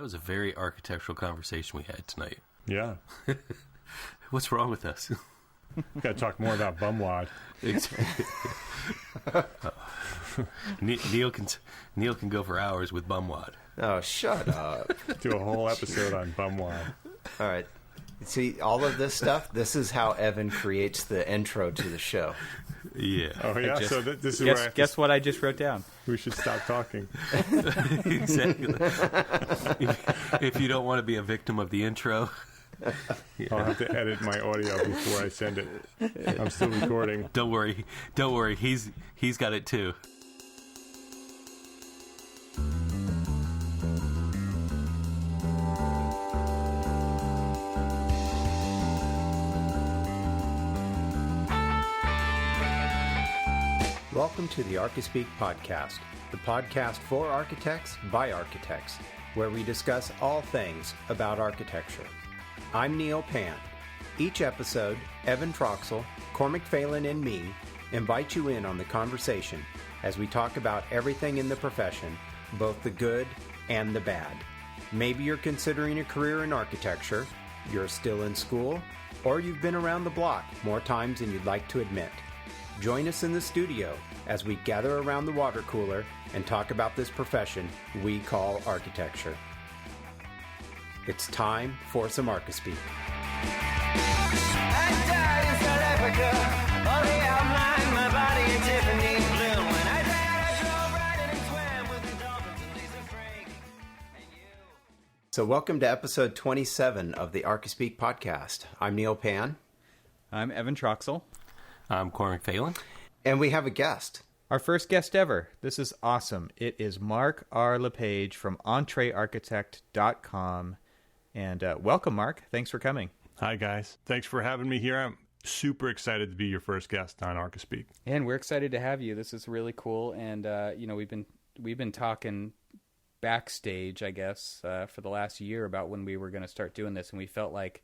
was a very architectural conversation we had tonight. Yeah. What's wrong with us? Got to talk more about bumwad. Neil can go for hours with bumwad. Oh, shut up. Do a whole episode on bumwad. All right. See, all of this stuff, this is how Evan creates the intro to the show. Yeah. Oh, yeah? So this is where guess what I just wrote down? We should stop talking. Exactly. If you don't want to be a victim of the intro... Yeah. I'll have to edit my audio before I send it. I'm still recording. Don't worry. He's got it too. Welcome to the Archispeak podcast, the podcast for architects by architects, where we discuss all things about architecture. I'm Neil Pan. Each episode, Evan Troxel, Cormac Phelan, and me invite you in on the conversation as we talk about everything in the profession, both the good and the bad. Maybe you're considering a career in architecture, you're still in school, or you've been around the block more times than you'd like to admit. Join us in the studio as we gather around the water cooler and talk about this profession we call architecture. It's time for some Archispeak. I died in South Africa, only outlined my body in Tiffany blue. When I died, I drove right and swam with the dolphins and Lisa Frank and you. So welcome to episode 27 of the Archispeak podcast. I'm Neil Pan. I'm Evan Troxel. I'm Cormac Phelan. And we have a guest. Our first guest ever. This is awesome. It is Mark R. LePage from EntreArchitect.com. And welcome, Mark. Thanks for coming. Hi, guys. Thanks for having me here. I'm super excited to be your first guest on Archispeak. And we're excited to have you. This is really cool. And we've been talking backstage, I guess, for the last year about when we were going to start doing this, and we felt like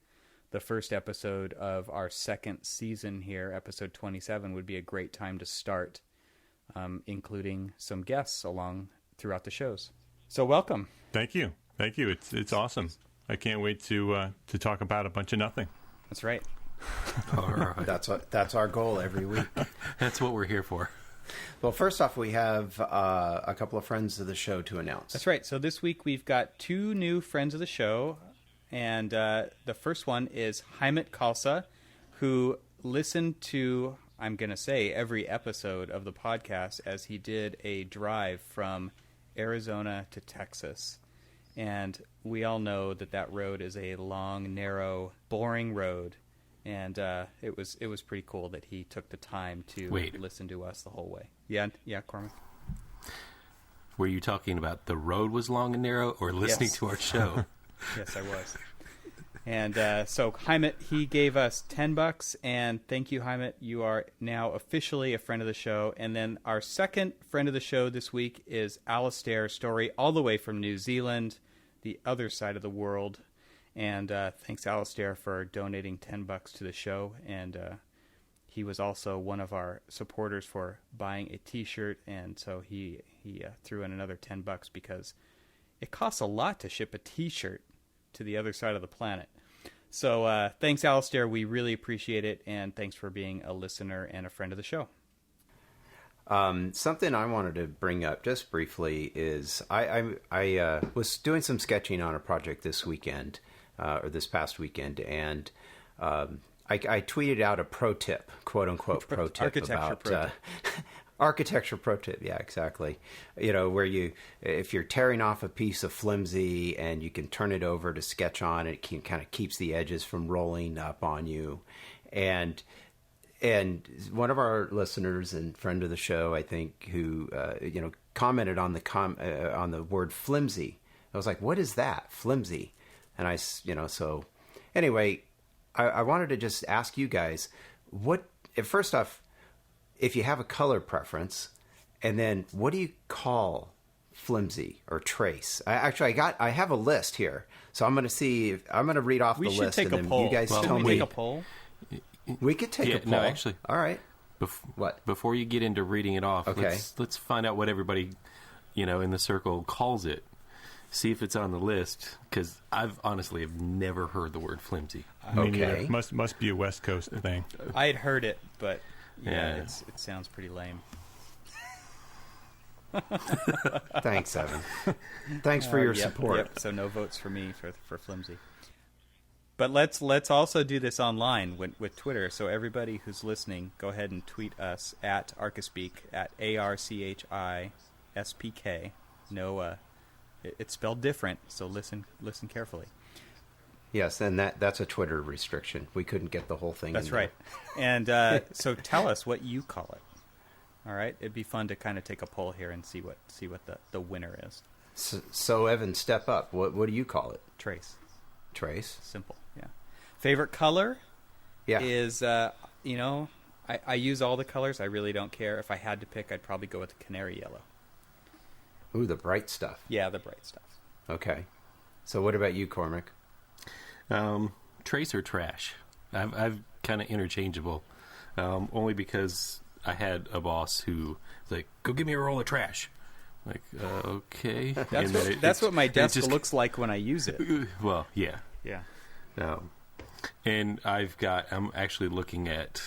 the first episode of our second season here, episode 27, would be a great time to start, including some guests along throughout the shows. So welcome. Thank you. It's awesome. I can't wait to talk about a bunch of nothing. That's right. All right. That's our goal every week. That's what we're here for. Well, first off, we have a couple of friends of the show to announce. That's right. So this week we've got two new friends of the show, and the first one is Heimet Kalsa, who listened to, I'm going to say, every episode of the podcast as he did a drive from Arizona to Texas. And we all know that road is a long, narrow, boring road. And it was pretty cool that he took the time to listen to us the whole way. Yeah, Cormac. Were you talking about the road was long and narrow, or listening to our show? Yes, I was. And so Heimet, he gave us $10, and thank you, Heimet. You are now officially a friend of the show. And then our second friend of the show this week is Alistair Story, all the way from New Zealand, the other side of the world. And thanks, Alistair, for donating $10 to the show. And he was also one of our supporters for buying a T-shirt, and so he threw in another $10 because it costs a lot to ship a T-shirt to the other side of the planet. So thanks, Alistair. We really appreciate it, and thanks for being a listener and a friend of the show. Something I wanted to bring up just briefly is I was doing some sketching on a project this weekend, or this past weekend, and I tweeted out a pro tip, quote unquote pro tip, about architecture pro tip. Yeah, exactly. You know, where if you're tearing off a piece of flimsy and you can turn it over to sketch on, it kind of keeps the edges from rolling up on you. And one of our listeners and friend of the show, I think, who commented on the word flimsy. I was like, "What is that, flimsy?" And so anyway, I wanted to just ask you guys, first off, if you have a color preference, and then what do you call flimsy or trace? I have a list here, so I'm going to read off the list. We should take a poll. You guys tell me. Take a poll. We could take a poll. No, actually. All right. What? Before you get into reading it off, okay. let's find out what everybody, in the circle calls it. see if it's on the list, because I've honestly have never heard the word flimsy. Me neither. Must be a West Coast thing. I had heard it, but Yeah. it sounds pretty lame. Thanks, Evan. Thanks for your support. Yep. So no votes for me for flimsy. But let's also do this online with Twitter. So everybody who's listening, go ahead and tweet us at Archispeak, at ARCHISPK. No, it's spelled different, so listen carefully. Yes, and that's a Twitter restriction. We couldn't get the whole thing. That's in there. right. And so tell us what you call it. All right, it'd be fun to kind of take a poll here and see what the winner is. So Evan, step up. What do you call it? Trace. Trace. Simple. Yeah. Favorite color? Yeah. Is I use all the colors. I really don't care. If I had to pick, I'd probably go with the canary yellow. Ooh, the bright stuff. Yeah, the bright stuff. Okay. So what about you, Cormac? Trace or trash? I've kind of interchangeable, only because I had a boss who was like, "Go give me a roll of trash." Like, okay. That's what my desk looks like when I use it. Well, yeah. Yeah. And I'm actually looking at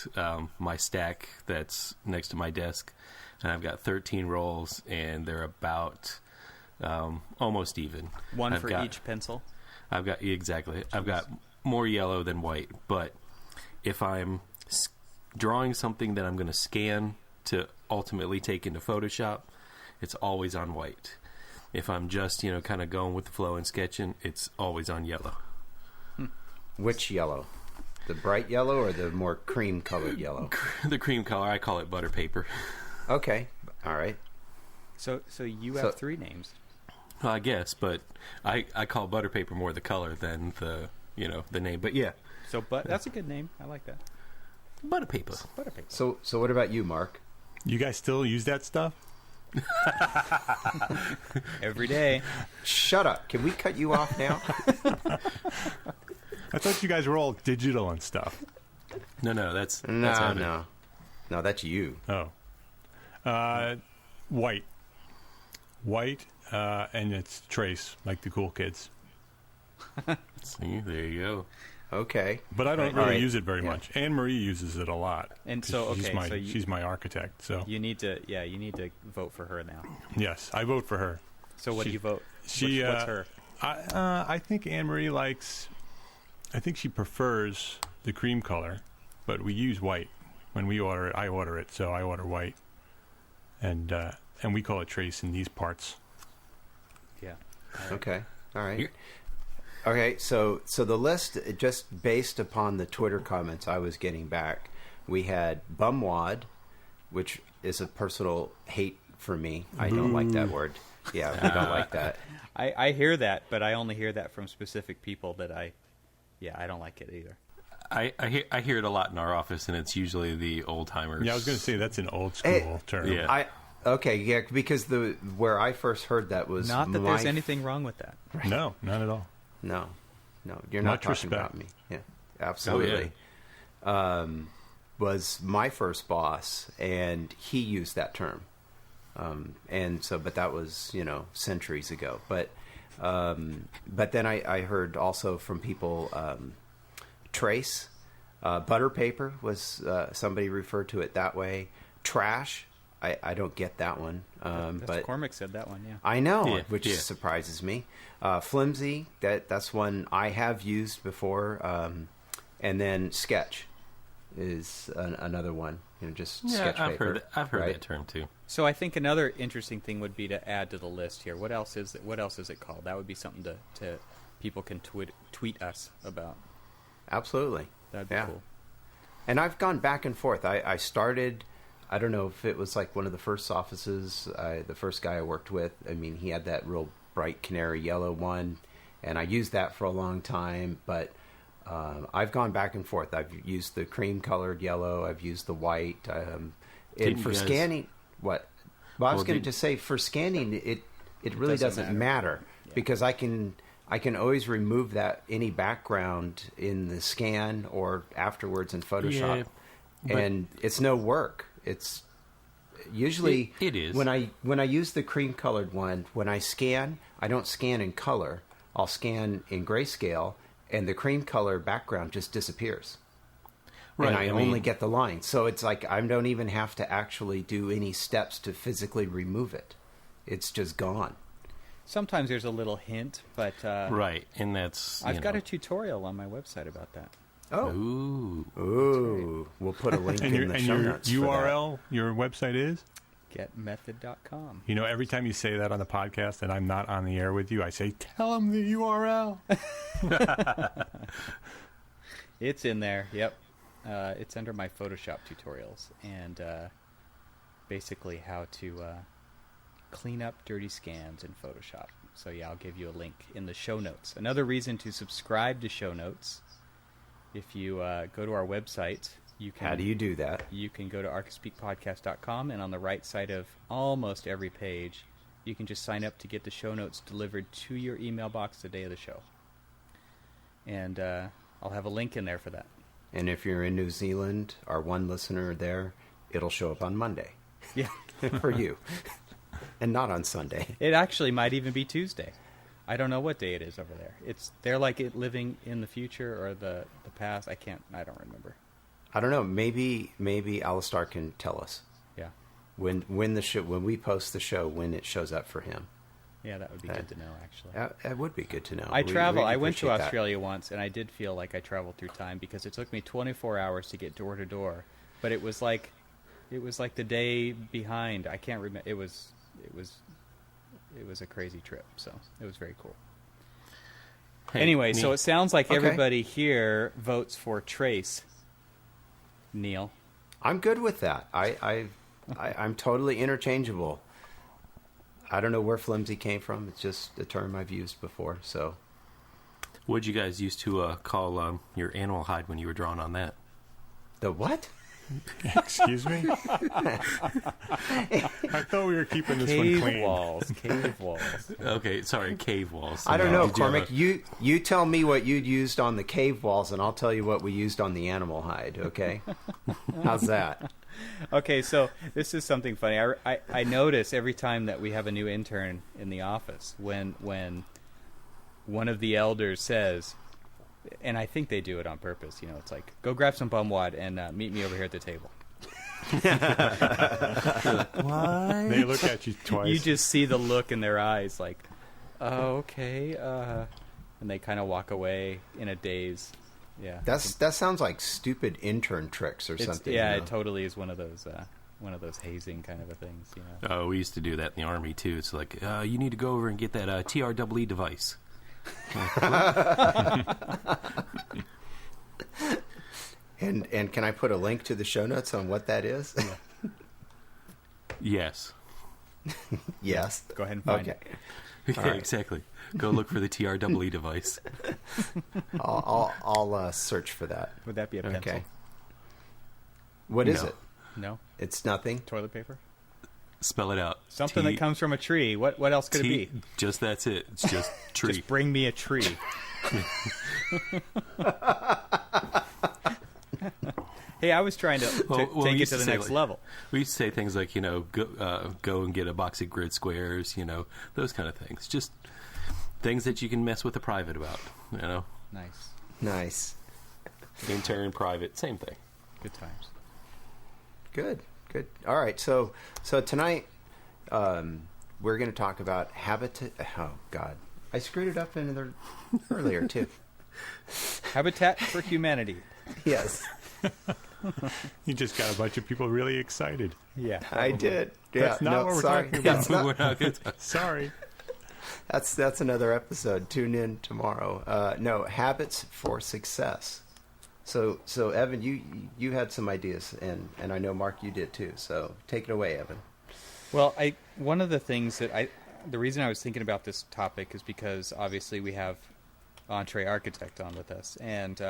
my stack that's next to my desk, and I've got 13 rolls, and they're about almost even. One for each pencil? I've got more yellow than white, but if I'm drawing something that I'm going to scan to ultimately take into Photoshop, it's always on white. If I'm just, kind of going with the flow and sketching, it's always on yellow. Which yellow? The bright yellow or the more cream-colored yellow? The cream color. I call it butter paper. Okay. All right. So you have three names. Well, I guess, but I call butter paper more the color than the name. But yeah. But that's a good name. I like that. Butter paper. Butter paper. So what about you, Mark? You guys still use that stuff? Every day. Shut up. Can we cut you off now? I thought you guys were all digital and stuff. No, that's No, that's you. Oh. White. White, and it's Trace, like the cool kids. See, there you go. Okay. But I don't really right. use it very much. Anne Marie uses it a lot. And so, she's my architect. So you need to vote for her now. yes, I vote for her. So what do you vote? What's her? I think Anne Marie likes. I think she prefers the cream color, but we use white when we order it. I order it, so I order white, and we call it Trace in these parts. Yeah. Right. Okay. All right. Okay. So the list, just based upon the Twitter comments I was getting back, we had bumwad, which is a personal hate for me. I don't like that word. Yeah, we don't like that. I hear that, but I only hear that from specific people that I don't like it either. I hear it a lot in our office, and it's usually the old timers. Yeah, I was going to say that's an old school term. Yeah. Because where I first heard that was not that there's anything wrong with that. Right. No, not at all. No, you're not talking about me. Yeah, absolutely. Oh, yeah. Was my first boss, and he used that term, but that was centuries ago. But then I heard also from people trace, butter paper was somebody referred to it that way. Trash. I don't get that one. But Cormac said that one, yeah. I know, Yeah, which surprises me. Flimsy, that's one I have used before. And then sketch is another one. Just sketch paper. I've heard that term too. So I think another interesting thing would be to add to the list here. What else is it called? That would be something to people can tweet us about. Absolutely. That'd be cool. And I've gone back and forth. I started... I don't know if it was like one of the first offices, the first guy I worked with. I mean, he had that real bright canary yellow one, and I used that for a long time. But I've gone back and forth. I've used the cream-colored yellow. I've used the white. And for scanning, what? Well, I was going to just say for scanning, it really doesn't matter because I can always remove any background in the scan or afterwards in Photoshop, and it's no work. It's usually it is. when I use the cream colored one, when I scan, I don't scan in color. I'll scan in grayscale, and the cream color background just disappears. Right, And I only get the line. So it's like I don't even have to actually do any steps to physically remove it. It's just gone. Sometimes there's a little hint, but right, and that's I've got a tutorial on my website about that. Oh, ooh! We'll put a link in the show notes. And your URL, your website is getmethod.com. You know, every time you say that on the podcast and I'm not on the air with you, I say, "Tell them the URL." It's in there. Yep. It's under my Photoshop tutorials and basically how to clean up dirty scans in Photoshop. So yeah, I'll give you a link in the show notes. Another reason to subscribe to show notes, if you go to our website, you can... How do you do that? You can go to archispeakpodcast.com, and on the right side of almost every page, you can just sign up to get the show notes delivered to your email box the day of the show. And I'll have a link in there for that. And if you're in New Zealand, our one listener there, it'll show up on Monday. Yeah. For you. And not on Sunday. It actually might even be Tuesday. I don't know what day it is over there. They're like it living in the future or the past. I don't remember. I don't know. Maybe Alistar can tell us. Yeah. When we post the show, when it shows up for him. Yeah, that would be good to know, actually. That would be good to know. I went to Australia once, and I did feel like I traveled through time because it took me 24 hours to get door to door. But it was like the day behind. I can't remember. It was a crazy trip, so it was very cool. Hey, anyway, Neil. so it sounds like everybody here votes for Trace. Neil, I'm good with that. I'm totally interchangeable. I don't know where flimsy came from. It's just a term I've used before. So, what'd you guys used to call your animal hide when you were drawing on that? The what? Excuse me? I thought we were keeping this one clean. Cave walls. Okay, sorry, cave walls. I don't know, Cormac. You tell me what you'd used on the cave walls, and I'll tell you what we used on the animal hide, okay? How's that? Okay, so this is something funny. I notice every time that we have a new intern in the office, when one of the elders says, and I think they do it on purpose, it's like, go grab some bumwad and meet me over here at the table. What? They look at you twice. You just see the look in their eyes like, oh, okay. And they kind of walk away in a daze. Yeah, that sounds like stupid intern tricks or something. Yeah, it totally is one of those hazing kind of a things. Oh, we used to do that in the Army too. It's like you need to go over and get that TREE device. And can I put a link to the show notes on what that is? Yes. Yes. Go ahead and find it. Yeah, right. Exactly. Go look for the TREE device. I'll search for that. Would that be a pencil? Okay. What is it? No. It's nothing. Toilet paper. Spell it out. Something that comes from a tree. What else could it be? Just that's it. It's just tree. Just bring me a tree. Hey, I was trying to take it to the next level. We used to say things like, go and get a box of grid squares, those kind of things. Just things that you can mess with a private about, Nice. Intern, private, same thing. Good times. Good. All right, so tonight we're going to talk about habitat. Oh God, I screwed it up earlier too. Habitat for Humanity. Yes. You just got a bunch of people really excited. Yeah, I did. That's not what we're talking about. We're not good. Sorry. That's another episode. Tune in tomorrow. No, habits for success. So Evan, you had some ideas, and I know Mark, you did too. So take it away, Evan. Well, one of the things the reason I was thinking about this topic is because obviously we have Entree Architect on with us, and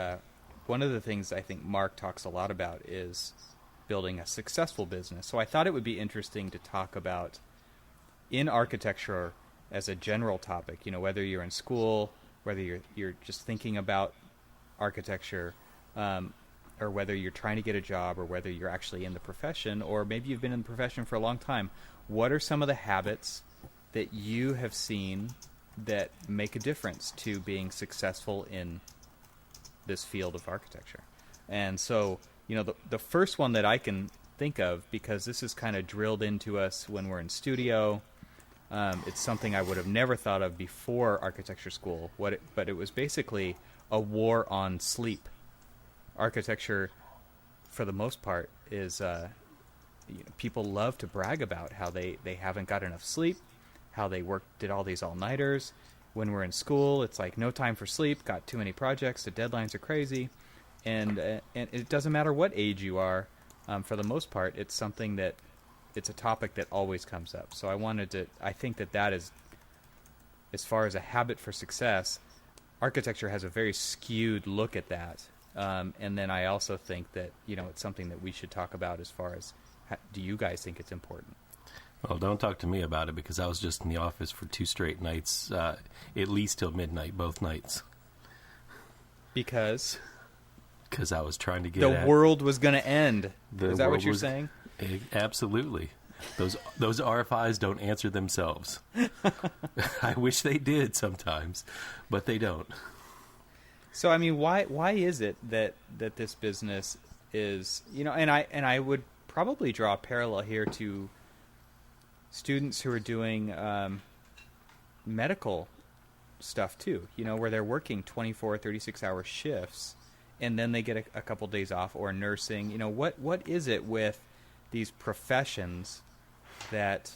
one of the things I think Mark talks a lot about is building a successful business. So I thought it would be interesting to talk about in architecture as a general topic. Whether you're in school, whether you're just thinking about architecture, or or whether you're trying to get a job, or whether you're actually in the profession, or maybe you've been in the profession for a long time, what are some of the habits that you have seen that make a difference to being successful in this field of architecture? And so, the first one that I can think of, because this is kind of drilled into us when we're in studio, it's something I would have never thought of before architecture school, but it was basically a war on sleep. Architecture, for the most part, is people love to brag about how they haven't got enough sleep, how they did all these all-nighters. When we're in school, it's like no time for sleep, got too many projects, the deadlines are crazy, and it doesn't matter what age you are. For the most part, it's something that it's a topic that always comes up. So I think that is, as far as a habit for success, architecture has a very skewed look at that. And then I also think that, it's something that we should talk about as far as, do you guys think it's important? Well, don't talk to me about it, because I was just in the office for 2 straight nights, at least till midnight, both nights. Because I was trying to get the world was going to end. Is that what you're saying? Absolutely. Those RFIs don't answer themselves. I wish they did sometimes, but they don't. So I mean, why is it that this business is, and I would probably draw a parallel here to students who are doing medical stuff too, where they're working 24, 36-hour shifts, and then they get a couple days off, or nursing. What is it with these professions that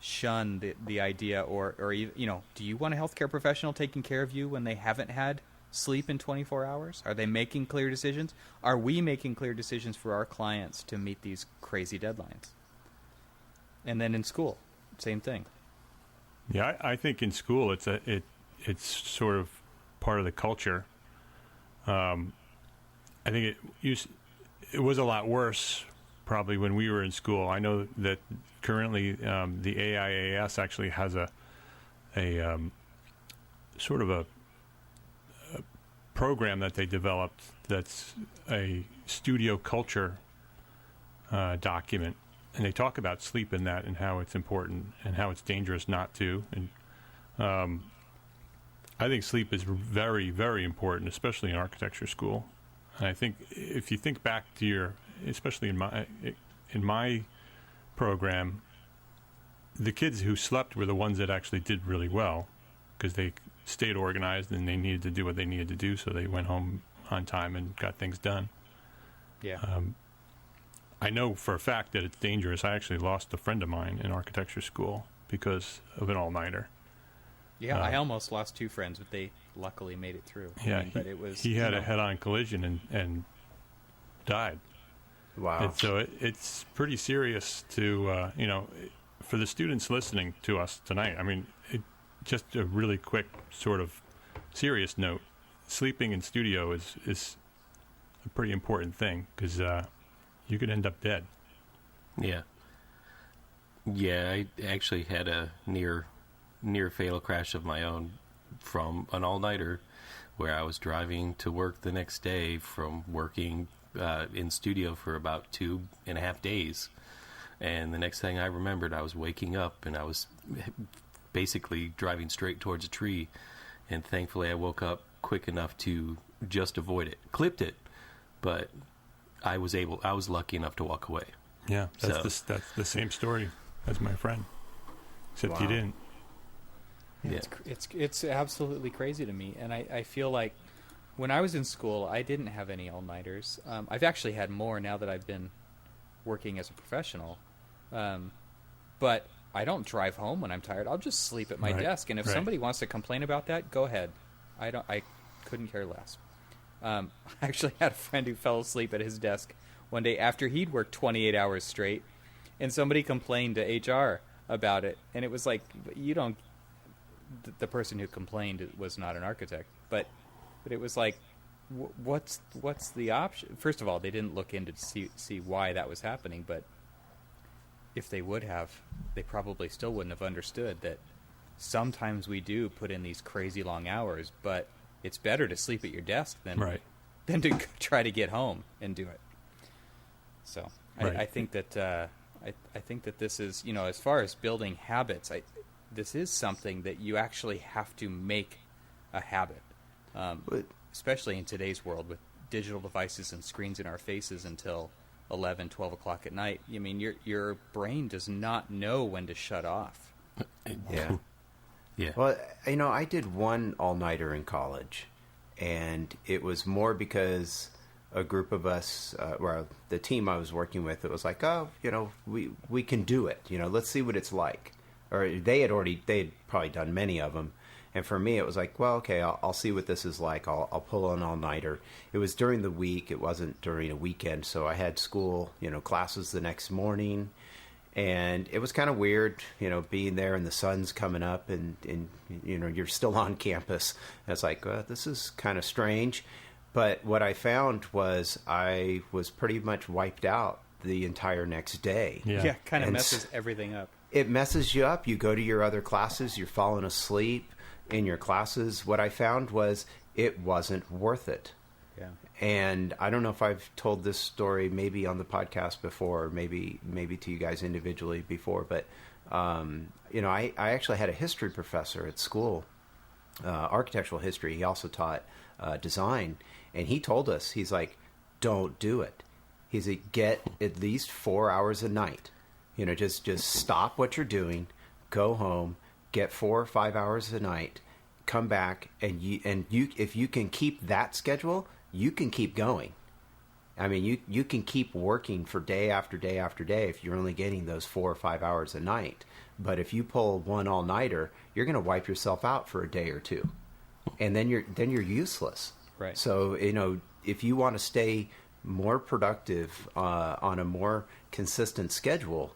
shun the idea, or do you want a healthcare professional taking care of you when they haven't had sleep in 24 hours? Are they making clear decisions? Are we making clear decisions for our clients to meet these crazy deadlines? And then in school, same thing. Yeah, I think in school it's sort of part of the culture. I think it was a lot worse probably when we were in school. I know that currently the AIAS actually has a sort of a program that they developed that's a studio culture document, and they talk about sleep in that and how it's important and how it's dangerous not to. And I think sleep is very, very important, especially in architecture school. And I think if you think back to especially in my program, the kids who slept were the ones that actually did really well, because they stayed organized and they needed to do what they needed to do, so they went home on time and got things done. Yeah. I know for a fact that it's dangerous. I actually lost a friend of mine in architecture school because of an all-nighter. Yeah, I almost lost 2 friends, but they luckily made it through. Yeah, but it was, he had a head-on collision and died. Wow. And so it's pretty serious to, for the students listening to us tonight. I mean, just a really quick sort of serious note. Sleeping in studio is a pretty important thing, because you could end up dead. Yeah. Yeah, I actually had a near fatal crash of my own from an all-nighter, where I was driving to work the next day from working in studio for about 2.5 days. And the next thing I remembered, I was waking up and I was basically driving straight towards a tree. And thankfully I woke up quick enough to just avoid it. Clipped it, but I was lucky enough to walk away. Yeah, that's the same story as my friend, except you didn't. Yeah. It's absolutely crazy to me, and I feel like when I was in school, I didn't have any all-nighters. I've actually had more now that I've been working as a professional, but I don't drive home when I'm tired. I'll just sleep at my desk, and if somebody wants to complain about that, go ahead. I couldn't care less. I actually had a friend who fell asleep at his desk one day after he'd worked 28 hours straight, and somebody complained to HR about it, and it was like, you don't. The person who complained was not an architect, but it was like, what's the option? First of all, they didn't look into to see why that was happening, but if they would have, they probably still wouldn't have understood that sometimes we do put in these crazy long hours, but it's better to sleep at your desk than than to try to get home and do it. So Right. I think that I think that this is, as far as building habits, this is something that you actually have to make a habit, especially in today's world with digital devices and screens in our faces until 11, 12 o'clock at night. I mean, your brain does not know when to shut off. Yeah. Yeah. Well, I did one all-nighter in college, and it was more because a group of us, the team I was working with, it was like, oh, we can do it. Let's see what it's like. Or they had probably done many of them. And for me, it was like, well, okay, I'll see what this is like. I'll pull an all-nighter. It was during the week. It wasn't during a weekend. So I had school, classes the next morning. And it was kind of weird, being there and the sun's coming up and you're still on campus. And it's like, this is kind of strange. But what I found was I was pretty much wiped out the entire next day. Yeah, kind of messes everything up. It messes you up. You go to your other classes, you're falling asleep in your classes. What I found was it wasn't worth it. Yeah. And I don't know if I've told this story maybe on the podcast before, or maybe to you guys individually before, but I actually had a history professor at school, architectural history. He also taught design, and he told us, he's like, don't do it. He's like, get at least 4 hours a night. Just stop what you're doing, go home, get 4 or 5 hours a night, come back, and you if you can keep that schedule, you can keep going. I mean, you can keep working for day after day after day if you're only getting those 4 or 5 hours a night. But if you pull one all-nighter, you're going to wipe yourself out for a day or two, and then you're useless. Right. So if you want to stay more productive on a more consistent schedule,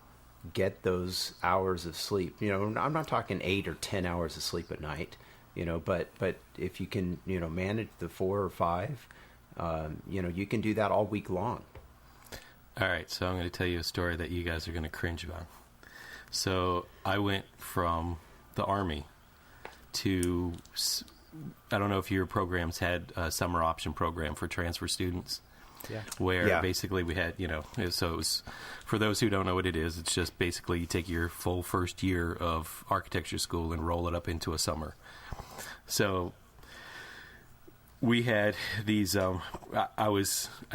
get those hours of sleep. I'm not talking 8 or 10 hours of sleep at night. But if you can manage the 4 or 5, you can do that all week long. All right, so I'm going to tell you a story that you guys are going to cringe about. So I went from the Army to, I don't know if your programs had a summer option program for transfer students. Yeah. Where basically we had, so it was, for those who don't know what it is, it's just basically you take your full first year of architecture school and roll it up into a summer. So we had these, I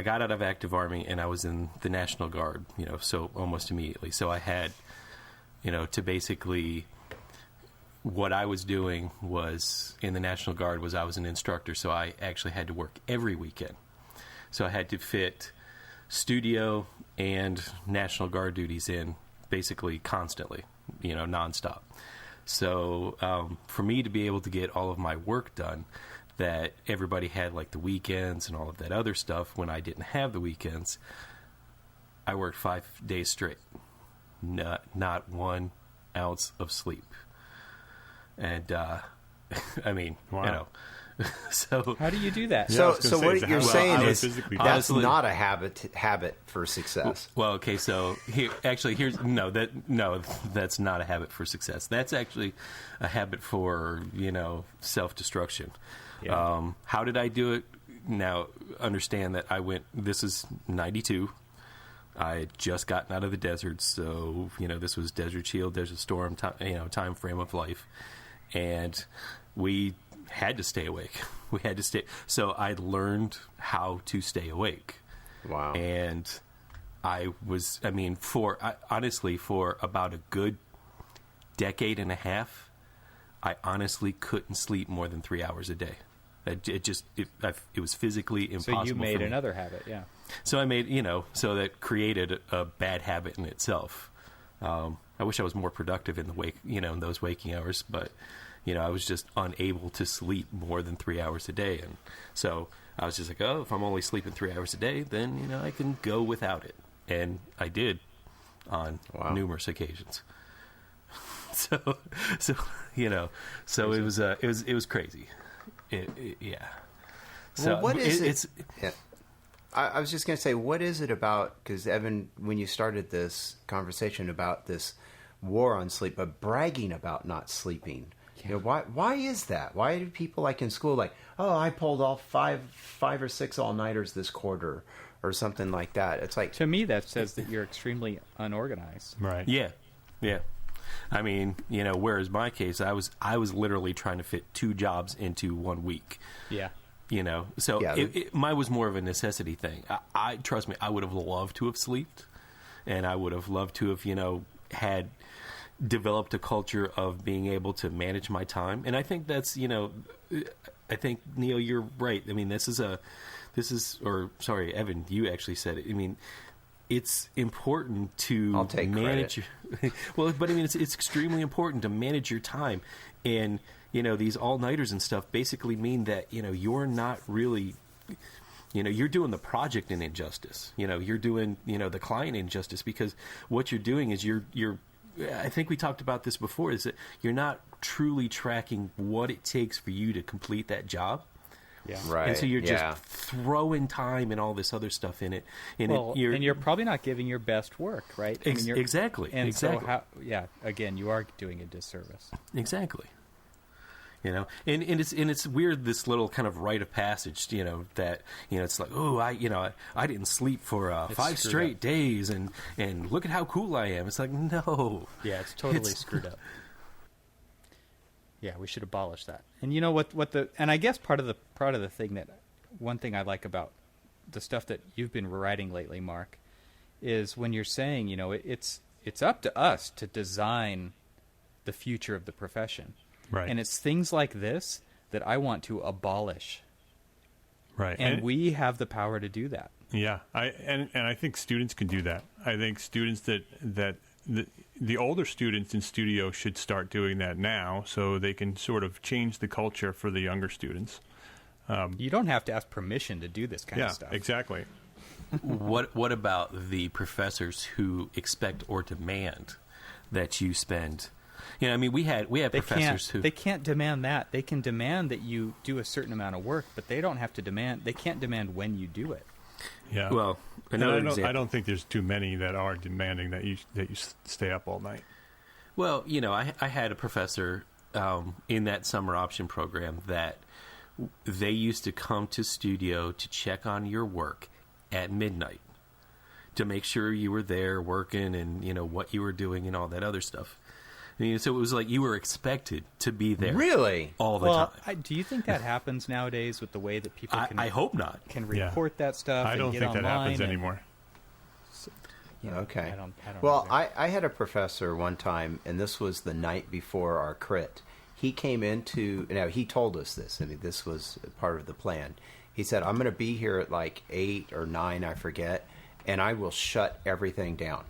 got out of active Army and I was in the National Guard, so almost immediately. So I had, to basically, what I was doing was, in the National Guard, was I was an instructor, so I actually had to work every weekend. So I had to fit studio and National Guard duties in basically constantly, nonstop. So for me to be able to get all of my work done that everybody had, like the weekends and all of that other stuff, when I didn't have the weekends, I worked 5 days straight. Not 1 ounce of sleep. And, I mean, Wow. So how do you do that? So what you're saying is physically that's honestly, not a habit for success. Well, okay, so that's not a habit for success. That's actually a habit for, self-destruction. Yeah. How did I do it? Now, understand that this is 92. I had just gotten out of the desert, so, this was Desert Shield, Desert Storm, time frame of life. And we had to stay awake. We had to stay. So I learned how to stay awake. Wow. And honestly, for about a good decade and a half, I honestly couldn't sleep more than 3 hours a day. It was physically impossible. So you made for me. another habit, yeah. So I made, so that created a bad habit in itself. I wish I was more productive in in those waking hours, but I was just unable to sleep more than 3 hours a day. And so I was just like, if I'm only sleeping 3 hours a day, then, I can go without it. And I did on numerous occasions. So it was crazy. Yeah. So Well, what is it's Yeah. I was just going to say, what is it about, because Evan, when you started this conversation about this war on sleep, but bragging about not sleeping, You know, why is that? Why do people like in school like, oh, I pulled off five or six all-nighters this quarter or something like that? It's like, To me, that says that you're extremely unorganized. Right. Yeah. I mean, you know, whereas my case, I was literally trying to fit 2 jobs into 1 week. Yeah. You know, so Yeah. mine was more of a necessity thing. I trust me, I would have loved to have slept, and I would have loved to have, you know, had developed a culture of being able to manage my time. And I think that's, you know, I think, Neil, you're right. I mean, Evan, you actually said it. I mean, it's important to I'll take manage well, but I mean, it's extremely important to manage your time. And, you know, these all-nighters and stuff basically mean that, you know, you're not really, you know, you're doing the project an injustice. You know, you're doing, you know, the client injustice, because what you're doing is you're I think we talked about this before, is that you're not truly tracking what it takes for you to complete that job. Yeah. right. And so you're just throwing time and all this other stuff in it. And And you're probably not giving your best work, right? I mean, exactly. And exactly. so, again, you are doing a disservice. Exactly. You know, and it's weird, this little kind of rite of passage, you know, that, you know, it's like, oh, I didn't sleep for 5 straight days, and look at how cool I am. It's like, no. Yeah, it's totally screwed up. Yeah, we should abolish that. And you know and I guess part of the thing one thing I like about the stuff that you've been writing lately, Mark, is when you're saying, you know, it's up to us to design the future of the profession. Right. And it's things like this that I want to abolish. Right. And we have the power to do that. Yeah, I think students can do that. I think students that the older students in studio should start doing that now, so they can sort of change the culture for the younger students. You don't have to ask permission to do this kind of stuff. Yeah, exactly. What about the professors who expect or demand that you spend? You know, I mean, we had professors who... They can't demand that. They can demand that you do a certain amount of work, but they don't have to demand... They can't demand when you do it. Yeah. Well, I don't think there's too many that are demanding that you stay up all night. Well, you know, I had a professor in that summer option program that they used to come to studio to check on your work at midnight to make sure you were there working and, you know, what you were doing and all that other stuff. I mean, so it was like you were expected to be there. Really? All the time. Do you think that happens nowadays with the way that people I hope not. can report that stuff? I don't think that happens anymore. Okay. I don't well, either. I had a professor one time, and this was the night before our crit. He came he told us this. I mean, this was part of the plan. He said, I'm going to be here at like 8 or 9, I forget, and I will shut everything down.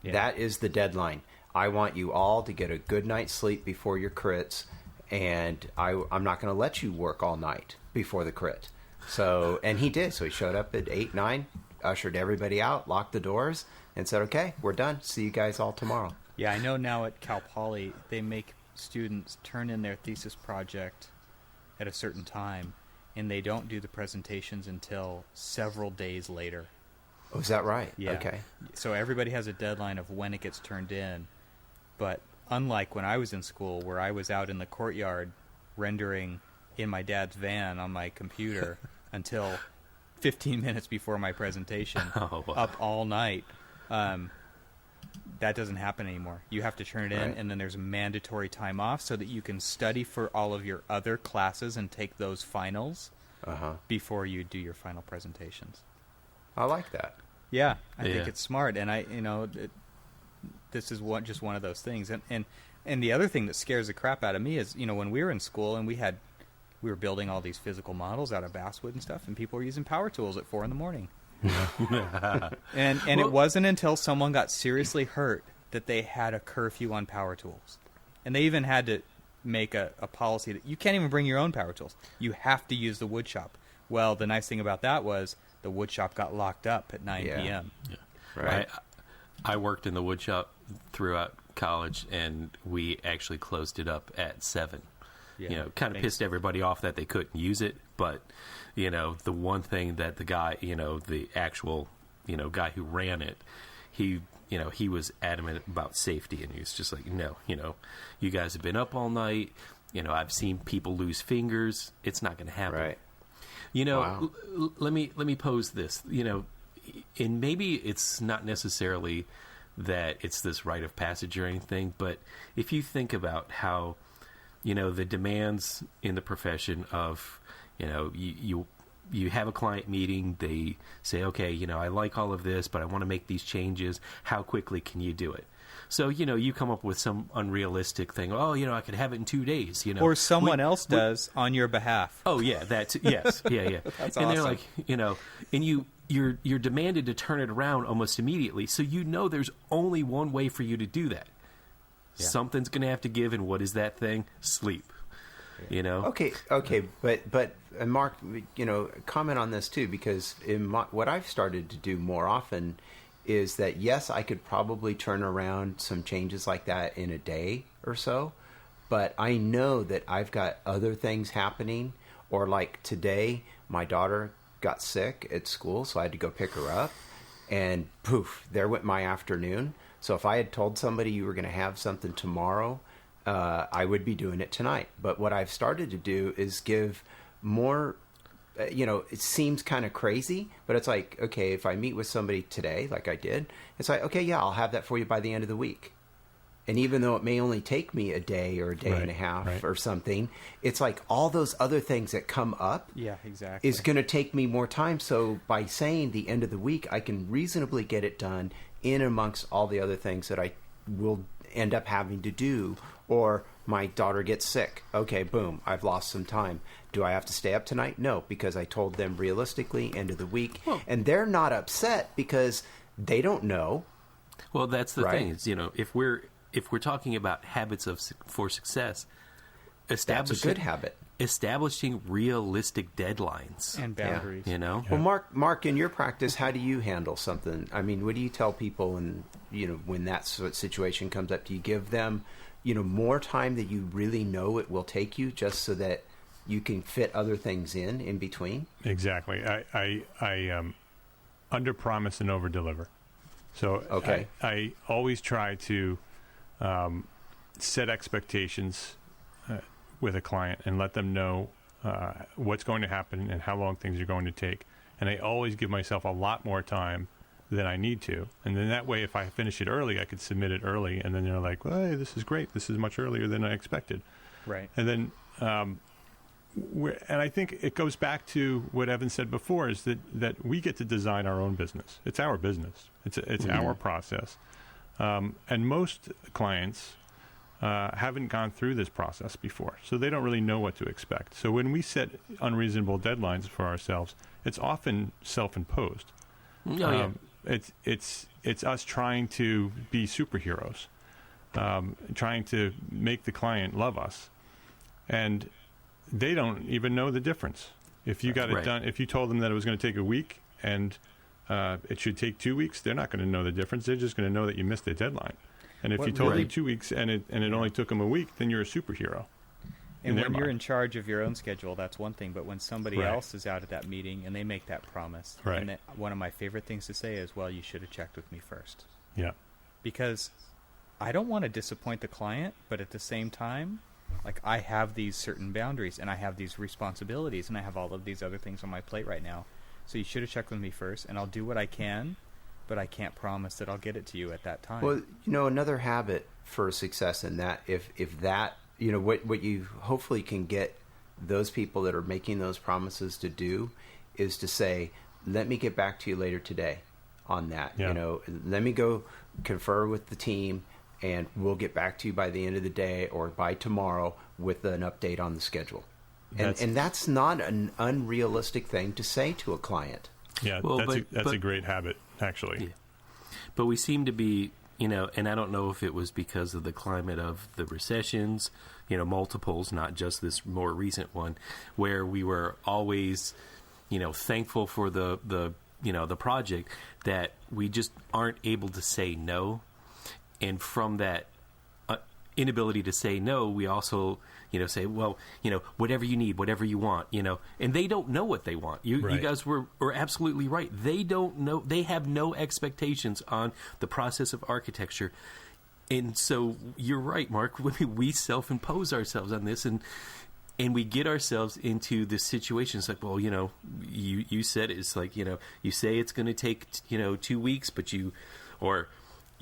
Yeah. That is the deadline. I want you all to get a good night's sleep before your crits, and I'm not going to let you work all night before the crit. So, and he did. So he showed up at 8, 9, ushered everybody out, locked the doors, and said, okay, we're done. See you guys all tomorrow. Yeah, I know now at Cal Poly, they make students turn in their thesis project at a certain time, and they don't do the presentations until several days later. Oh, is that right? Yeah. Okay. So everybody has a deadline of when it gets turned in. But unlike when I was in school, where I was out in the courtyard rendering in my dad's van on my computer until 15 minutes before my presentation, up all night, that doesn't happen anymore. You have to turn it in, and then there's mandatory time off so that you can study for all of your other classes and take those finals before you do your final presentations. I like that. Yeah, I think it's smart, and this is just one of those things. And the other thing that scares the crap out of me is, you know, when we were in school and we were building all these physical models out of basswood and stuff, and people were using power tools at 4 a.m. and it wasn't until someone got seriously hurt that they had a curfew on power tools. And they even had to make a policy that you can't even bring your own power tools. You have to use the wood shop. Well, the nice thing about that was the wood shop got locked up at 9 p.m. Yeah. Right. I worked in the wood shop throughout college, and we actually closed it up at 7. Yeah, you know, kind of pissed everybody off that they couldn't use it, but, you know, the one thing that the guy, you know, the actual, you know, guy who ran it, he he was adamant about safety, and he was just like, no, you guys have been up all night. I've seen people lose fingers. It's not going to happen. Right. Wow. Let me pose this. And maybe it's not necessarily that it's this rite of passage or anything, but if you think about how, the demands in the profession of, you have a client meeting, they say, okay, I like all of this, but I want to make these changes. How quickly can you do it? So, you come up with some unrealistic thing. Oh, I could have it in 2 days, Or someone else does on your behalf. Oh, yeah, yes, yeah. That's and awesome. they're like, and you're demanded to turn it around almost immediately. So there's only one way for you to do that. Yeah. Something's going to have to give, and what is that thing? Sleep. Okay, but Mark, comment on this too, because what I've started to do more often is that, yes, I could probably turn around some changes like that in a day or so, but I know that I've got other things happening, or like today, my daughter got sick at school, so I had to go pick her up, and poof, there went my afternoon. So if I had told somebody you were going to have something tomorrow, I would be doing it tonight. But what I've started to do is give more, it seems kind of crazy, but it's like, okay, if I meet with somebody today, like I did, it's like, okay, yeah, I'll have that for you by the end of the week. And even though it may only take me a day or a day and a half or something, it's like all those other things that come up is going to take me more time. So by saying the end of the week, I can reasonably get it done in amongst all the other things that I will end up having to do. Or my daughter gets sick. Okay, boom, I've lost some time. Do I have to stay up tonight? No, because I told them realistically, end of the week. Well, and they're not upset because they don't know. Well, that's the thing. Is, if we're talking about habits for success, that's a good habit. Establishing realistic deadlines and boundaries. Well, Mark, in your practice, how do you handle something? I mean, what do you tell people when that sort of situation comes up? Do you give them more time that you really know it will take you, just so that you can fit other things in between? Exactly. I under promise and over deliver. So okay. I always try to set expectations with a client and let them know what's going to happen and how long things are going to take. And I always give myself a lot more time than I need to. And then that way, if I finish it early, I could submit it early. And then they're like, well, hey, this is great. This is much earlier than I expected. Right. And then, and I think it goes back to what Evan said before, is that we get to design our own business. It's our business. It's our process. And most clients haven't gone through this process before, so they don't really know what to expect. So when we set unreasonable deadlines for ourselves, it's often self-imposed. It's us trying to be superheroes, trying to make the client love us, and they don't even know the difference. If you got it done, if you told them that it was going to take a week and it should take 2 weeks, they're not going to know the difference. They're just going to know that you missed their deadline. And if you told them 2 weeks and it only took them a week, then you're a superhero. And when you're in charge of your own schedule, that's one thing. But when somebody else is out at that meeting and they make that promise, and one of my favorite things to say is, well, you should have checked with me first. Yeah. Because I don't want to disappoint the client, but at the same time, like, I have these certain boundaries and I have these responsibilities and I have all of these other things on my plate right now. So you should have checked with me first, and I'll do what I can, but I can't promise that I'll get it to you at that time. Well, another habit for success in that, if that, what you hopefully can get those people that are making those promises to do is to say, let me get back to you later today on that. Yeah. Let me go confer with the team, and we'll get back to you by the end of the day or by tomorrow with an update on the schedule. And that's not an unrealistic thing to say to a client. Yeah, that's a great habit, actually. Yeah. But we seem to be, and I don't know if it was because of the climate of the recessions, multiples, not just this more recent one, where we were always, thankful for the project, that we just aren't able to say no. And from that, inability to say no, we also, say, well, whatever you need, whatever you want, and they don't know what they want. You guys were absolutely right. They don't know. They have no expectations on the process of architecture. And so you're right, Mark. We self-impose ourselves on this, and we get ourselves into this situation. It's like, well, you said it. It's like, you say it's going to take, 2 weeks, but you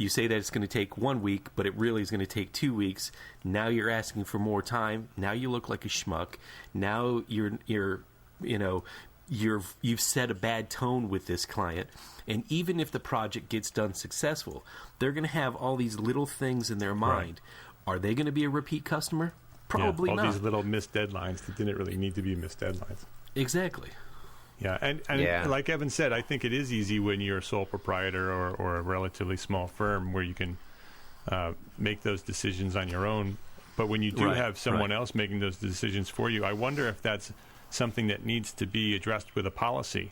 say that it's going to take 1 week, but it really is going to take 2 weeks. Now you're asking for more time. Now you look like a schmuck. Now you've set a bad tone with this client. And even if the project gets done successful, they're going to have all these little things in their mind. Right. Are they going to be a repeat customer? Probably not. All these little missed deadlines that didn't really need to be missed deadlines. Exactly. Yeah, and like Evan said, I think it is easy when you're a sole proprietor or a relatively small firm where you can make those decisions on your own. But when you do have someone else making those decisions for you, I wonder if that's something that needs to be addressed with a policy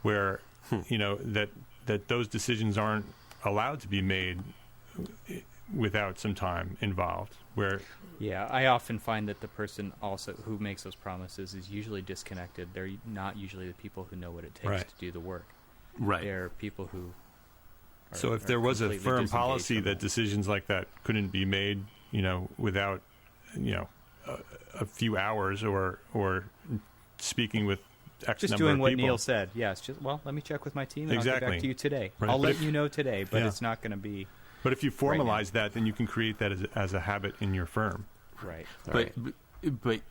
where, that those decisions aren't allowed to be made without some time involved. Yeah, I often find that the person also who makes those promises is usually disconnected. They're not usually the people who know what it takes to do the work. Right. They're people who So if there was a firm policy that decisions like that couldn't be made, without, a few hours or speaking with X just number doing of what people. Neil said. Yeah, it's just, let me check with my team and I'll get back to you today. Right. I'll let you know today, but it's not going to be... But if you formalize that, then you can create that as a habit in your firm. Right. But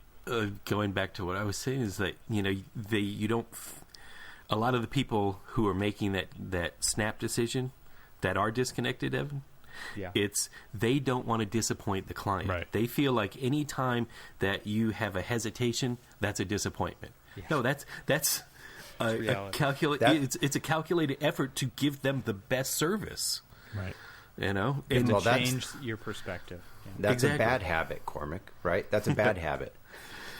going back to what I was saying is that, you don't... A lot of the people who are making that snap decision that are disconnected, Evan, they don't want to disappoint the client. Right. They feel like any time that you have a hesitation, that's a disappointment. Yeah. No, that's it's a calculated effort to give them the best service. Right. And change your perspective. Yeah. That's a bad habit, Cormac. Right? That's a bad habit.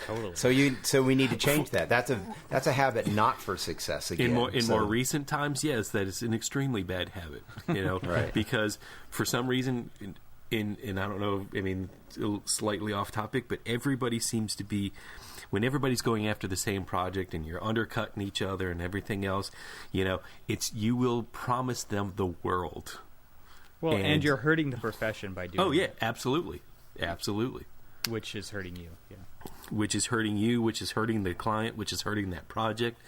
Totally. So we need to change that. That's a habit not for success again. In more recent times, yes, that is an extremely bad habit. Right. Because for some reason, in I don't know, I mean, slightly off topic, but everybody seems to be, when everybody's going after the same project and you're undercutting each other and everything else, you will promise them the world. Well, and you're hurting the profession by doing. Oh yeah, absolutely. Which is hurting you. Yeah. Which is hurting you, which is hurting the client, which is hurting that project.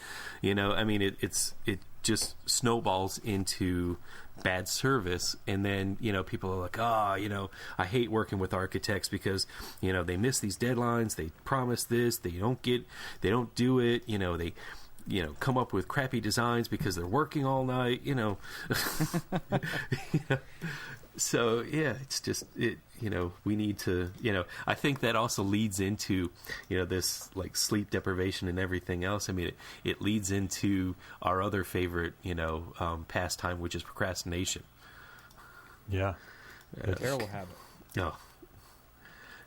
I mean, it just snowballs into bad service, and then people are like, I hate working with architects because they miss these deadlines, they promise this, they don't do it, they come up with crappy designs because they're working all night, So yeah, it's just we need to I think that also leads into this like sleep deprivation and everything else. I mean, it leads into our other favorite pastime, which is procrastination. Yeah, terrible habit. No.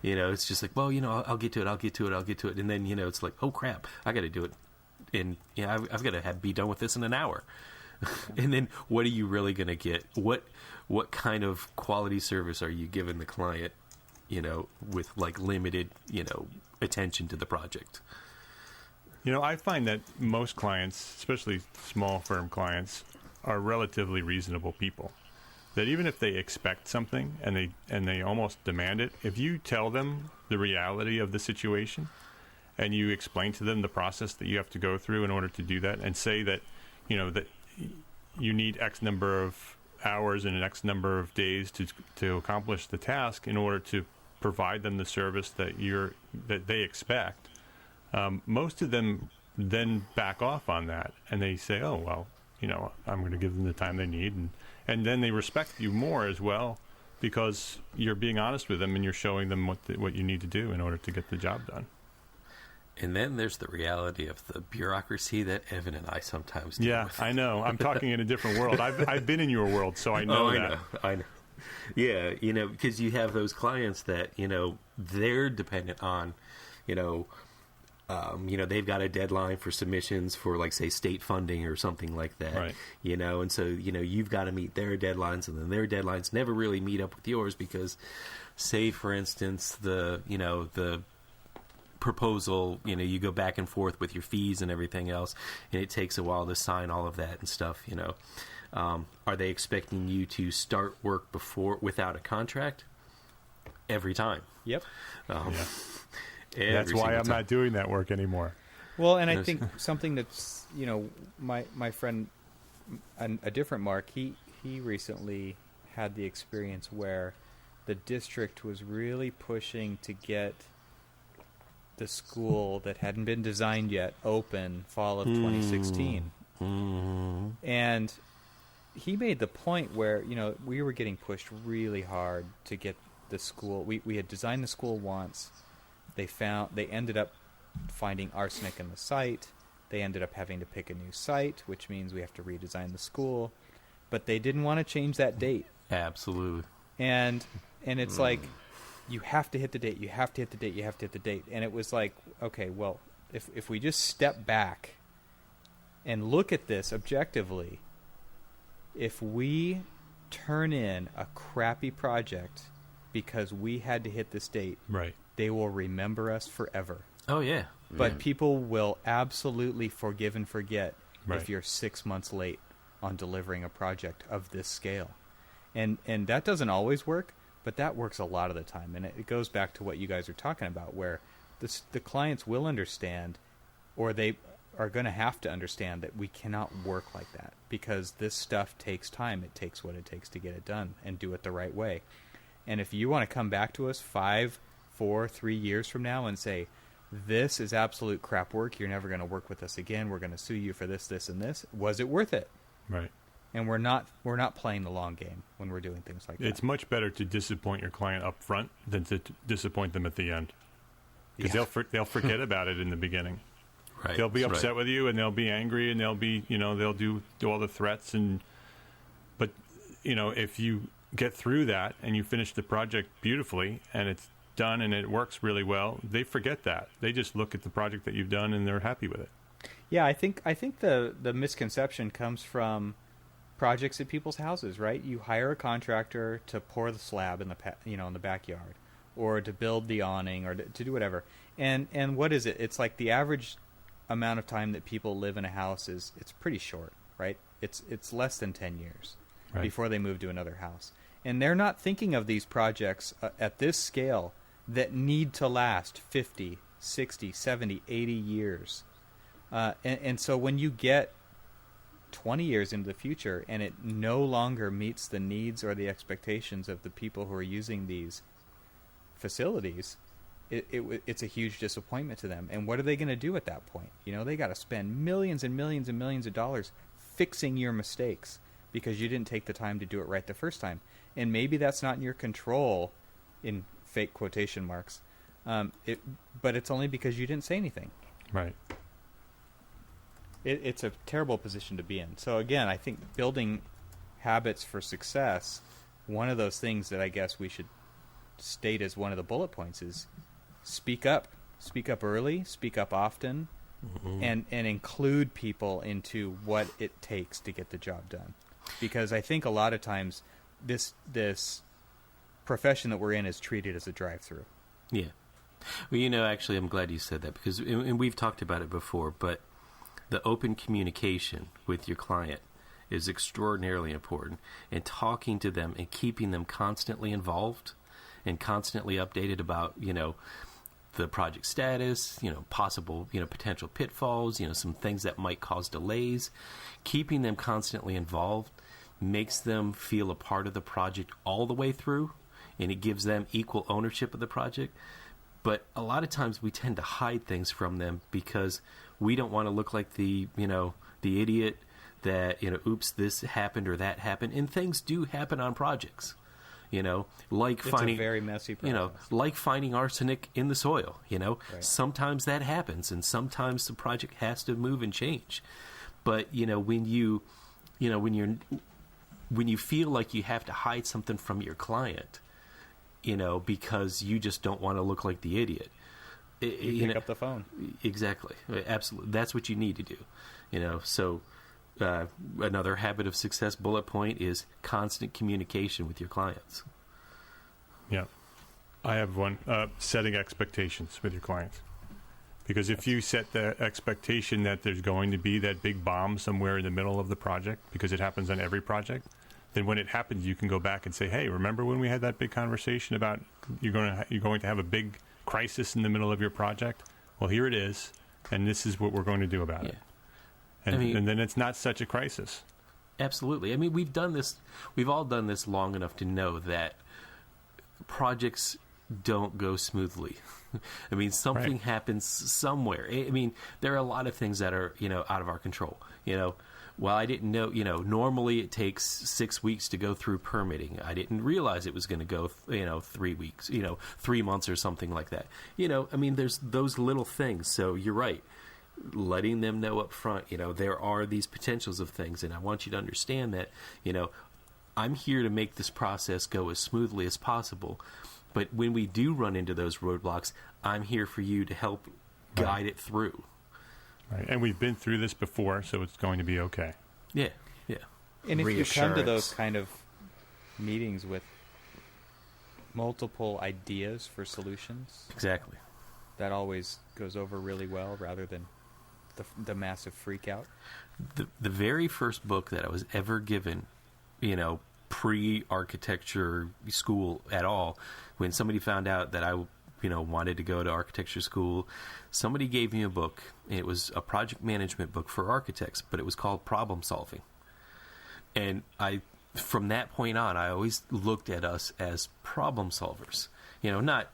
It's just like, well, I'll get to it, and then it's like, oh crap, I got to do it, and I've got to be done with this in an hour. And then what are you really going to get? What kind of quality service are you giving the client, with like limited, attention to the project? I find that most clients, especially small firm clients, are relatively reasonable people. That even if they expect something and they almost demand it, if you tell them the reality of the situation and you explain to them the process that you have to go through in order to do that, and say that, that you need X number of hours and an X number of days to accomplish the task in order to provide them the service that they expect, most of them then back off on that, and they say, oh well, I'm going to give them the time they need, and then they respect you more as well because you're being honest with them and you're showing them what you need to do in order to get the job done. And then there's the reality of the bureaucracy that Evan and I sometimes deal with. Yeah, I know. I'm talking in a different world. I've been in your world, so I know that. I know. Yeah, because you have those clients that, they're dependent on, they've got a deadline for submissions for, like, say, state funding or something like that. Right. And so, you've got to meet their deadlines, and then their deadlines never really meet up with yours because, say, for instance, the proposal, you go back and forth with your fees and everything else, and it takes a while to sign all of that and stuff, Are they expecting you to start work without a contract? Every time. Yep. That's why I'm not doing that work anymore. Well, and I think something that's, my friend, a different Mark, he recently had the experience where the district was really pushing to get the school that hadn't been designed yet open fall of 2016. Mm-hmm. And he made the point where, we were getting pushed really hard to get the school. We had designed the school once. They ended up finding arsenic in the site. They ended up having to pick a new site, which means we have to redesign the school. But they didn't want to change that date. Absolutely. And it's like, you have to hit the date, you have to hit the date, you have to hit the date. And it was like, okay, well, if we just step back and look at this objectively, if we turn in a crappy project because we had to hit this date, right, they will remember us forever. Oh, yeah. But people will absolutely forgive and forget right. if you're 6 months late on delivering a project of this scale. And that doesn't always work, but that works a lot of the time. And it goes back to what you guys are talking about, where the clients will understand, or they are going to have to understand, that we cannot work like that because this stuff takes time. It takes what it takes to get it done and do it the right way. And if you want to come back to us 5, 4, 3 years from now and say, this is absolute crap work, you're never going to work with us again, we're going to sue you for this, this, and this, was it worth it? Right. And we're not playing the long game when we're doing things like that. It's much better to disappoint your client up front than to disappoint them at the end, because they'll forget about it in the beginning. Right. They'll be upset with you, and they'll be angry, and they'll be they'll do all the threats, but if you get through that and you finish the project beautifully and it's done and it works really well, they forget that. They just look at the project that you've done and they're happy with it. Yeah, I think the misconception comes from projects at people's houses, right? You hire a contractor to pour the slab in the backyard, or to build the awning, or to do whatever. And what is it? It's like the average amount of time that people live in a house it's pretty short, right? It's less than 10 years before they move to another house. And they're not thinking of these projects at this scale that need to last 50, 60, 70, 80 years. And so when you get 20 years into the future and it no longer meets the needs or the expectations of the people who are using these facilities, it's a huge disappointment to them. And what are they going to do at that point? They got to spend millions and millions and millions of dollars fixing your mistakes because you didn't take the time to do it right the first time. And maybe that's not in your control, in fake quotation marks, but it's only because you didn't say anything. Right. It's a terrible position to be in. So again, I think building habits for success, one of those things that I guess we should state as one of the bullet points is speak up. Speak up early, speak up often, and include people into what it takes to get the job done. Because I think a lot of times this profession that we're in is treated as a drive-through. Yeah. Well, actually, I'm glad you said that, because and we've talked about it before, but the open communication with your client is extraordinarily important, and talking to them and keeping them constantly involved and constantly updated about, the project status, possible, potential pitfalls, some things that might cause delays. Keeping them constantly involved makes them feel a part of the project all the way through, and it gives them equal ownership of the project. But a lot of times we tend to hide things from them because we don't want to look like the idiot that, oops, this happened or that happened. And things do happen on projects, like it's finding a very messy process. Like finding arsenic in the soil, Right. Sometimes that happens, and sometimes the project has to move and change. But, when you feel like you have to hide something from your client, because you just don't want to look like the idiot, You pick up the phone. Exactly. Absolutely. That's what you need to do. So another habit of success bullet point is constant communication with your clients. Yeah. I have one, setting expectations with your clients. Because if you set the expectation that there's going to be that big bomb somewhere in the middle of the project, because it happens on every project, then when it happens, you can go back and say, hey, remember when we had that big conversation about you're going to have a big crisis in the middle of your project? Well, here it is, and this is what we're going to do about it. And then it's not such a crisis. Absolutely. We've all done this long enough to know that projects don't go smoothly. Something happens somewhere. There are a lot of things that are, out of our control. Well, I didn't know, normally it takes 6 weeks to go through permitting. I didn't realize it was going to go, 3 weeks, 3 months or something like that. There's those little things. So you're right. Letting them know up front, there are these potentials of things. And I want you to understand that, I'm here to make this process go as smoothly as possible. But when we do run into those roadblocks, I'm here for you to help guide it through. Right. And we've been through this before, so it's going to be okay. Yeah. And if you come to those kind of meetings with multiple ideas for solutions, exactly, that always goes over really well rather than the massive freak out. The very first book that I was ever given, pre-architecture school at all, when somebody found out that I wanted to go to architecture school, somebody gave me a book. It was a project management book for architects, but it was called Problem Solving. And from that point on, I always looked at us as problem solvers. Not,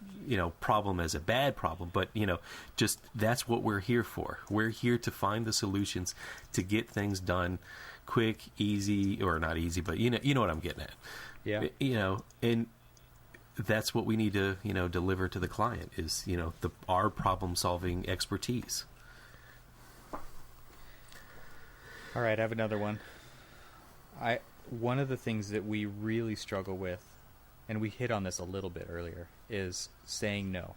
problem as a bad problem, but, just that's what we're here for. We're here to find the solutions to get things done quick, easy, or not easy, but you know what I'm getting at. Yeah. And that's what we need to, deliver to the client is, our problem-solving expertise. All right, I have another one. One of the things that we really struggle with, and we hit on this a little bit earlier, is saying no.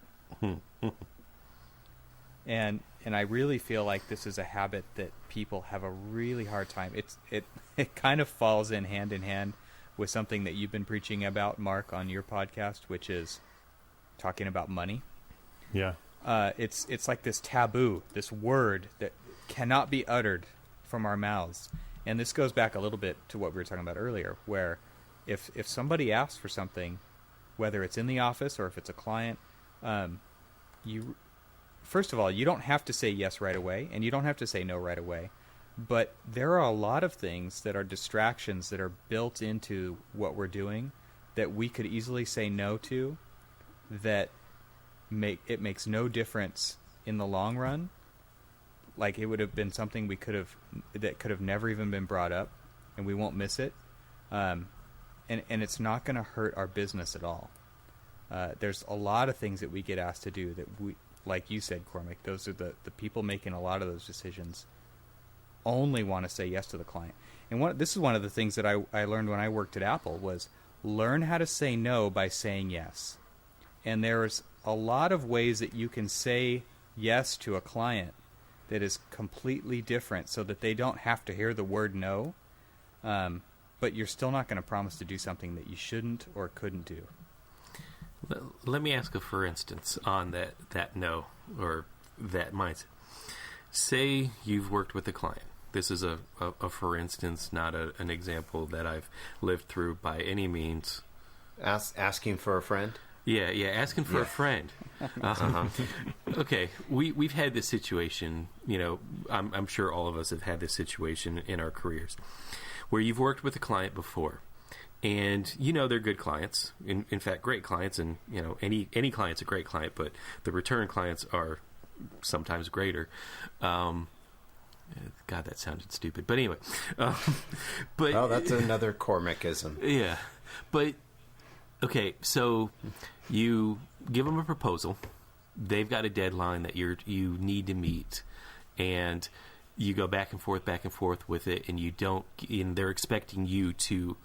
And I really feel like this is a habit that people have a really hard time. It kind of falls in hand with something that you've been preaching about, Mark, on your podcast, which is talking about money. Yeah. It's like this taboo, this word that cannot be uttered from our mouths. And this goes back a little bit to what we were talking about earlier, where if somebody asks for something, whether it's in the office or if it's a client, first of all, you don't have to say yes right away, and you don't have to say no right away. But there are a lot of things that are distractions that are built into what we're doing that we could easily say no to, that makes no difference in the long run. Like it would have been something that could have never even been brought up, and we won't miss it. And it's not going to hurt our business at all. There's a lot of things that we get asked to do that we, like you said, Cormac, those are the people making a lot of those decisions only want to say yes to the client. And this is one of the things that I learned when I worked at Apple was learn how to say no by saying yes. And there's a lot of ways that you can say yes to a client that is completely different so that they don't have to hear the word no, but you're still not going to promise to do something that you shouldn't or couldn't do. Let me ask a for instance on that no or that mindset. Say you've worked with a client. This is a for instance, not an example that I've lived through by any means. Asking for a friend? Yeah, asking for a friend. Okay, we've had this situation, I'm sure all of us have had this situation in our careers, where you've worked with a client before, and they're good clients, in fact, great clients, and any client's a great client, but the return clients are sometimes greater. God, that sounded stupid, but anyway. But that's another Cormacism. Yeah, but okay, so you give them a proposal. They've got a deadline that you need to meet, and you go back and forth with it, and they're expecting you to,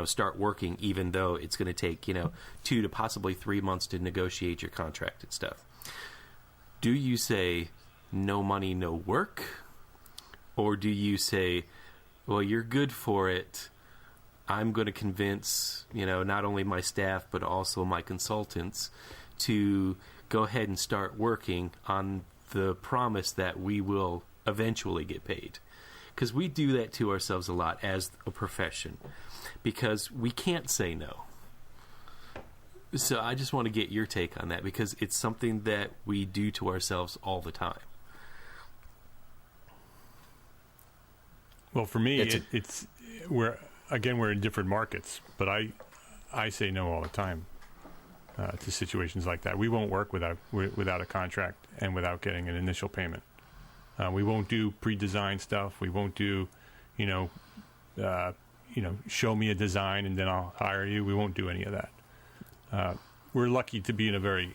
start working, even though it's going to take 2 to possibly 3 months to negotiate your contract and stuff. do you say no money, no work? Or do you say, well, you're good for it. I'm going to convince, not only my staff, but also my consultants to go ahead and start working on the promise that we will eventually get paid. Because we do that to ourselves a lot as a profession, because we can't say no. So I just want to get your take on that, because it's something that we do to ourselves all the time. Well, for me, it's we're in different markets, but I say no all the time to situations like that. We won't work without a contract and without getting an initial payment. We won't do pre-design stuff. We won't do, show me a design and then I'll hire you. We won't do any of that. We're lucky to be in a very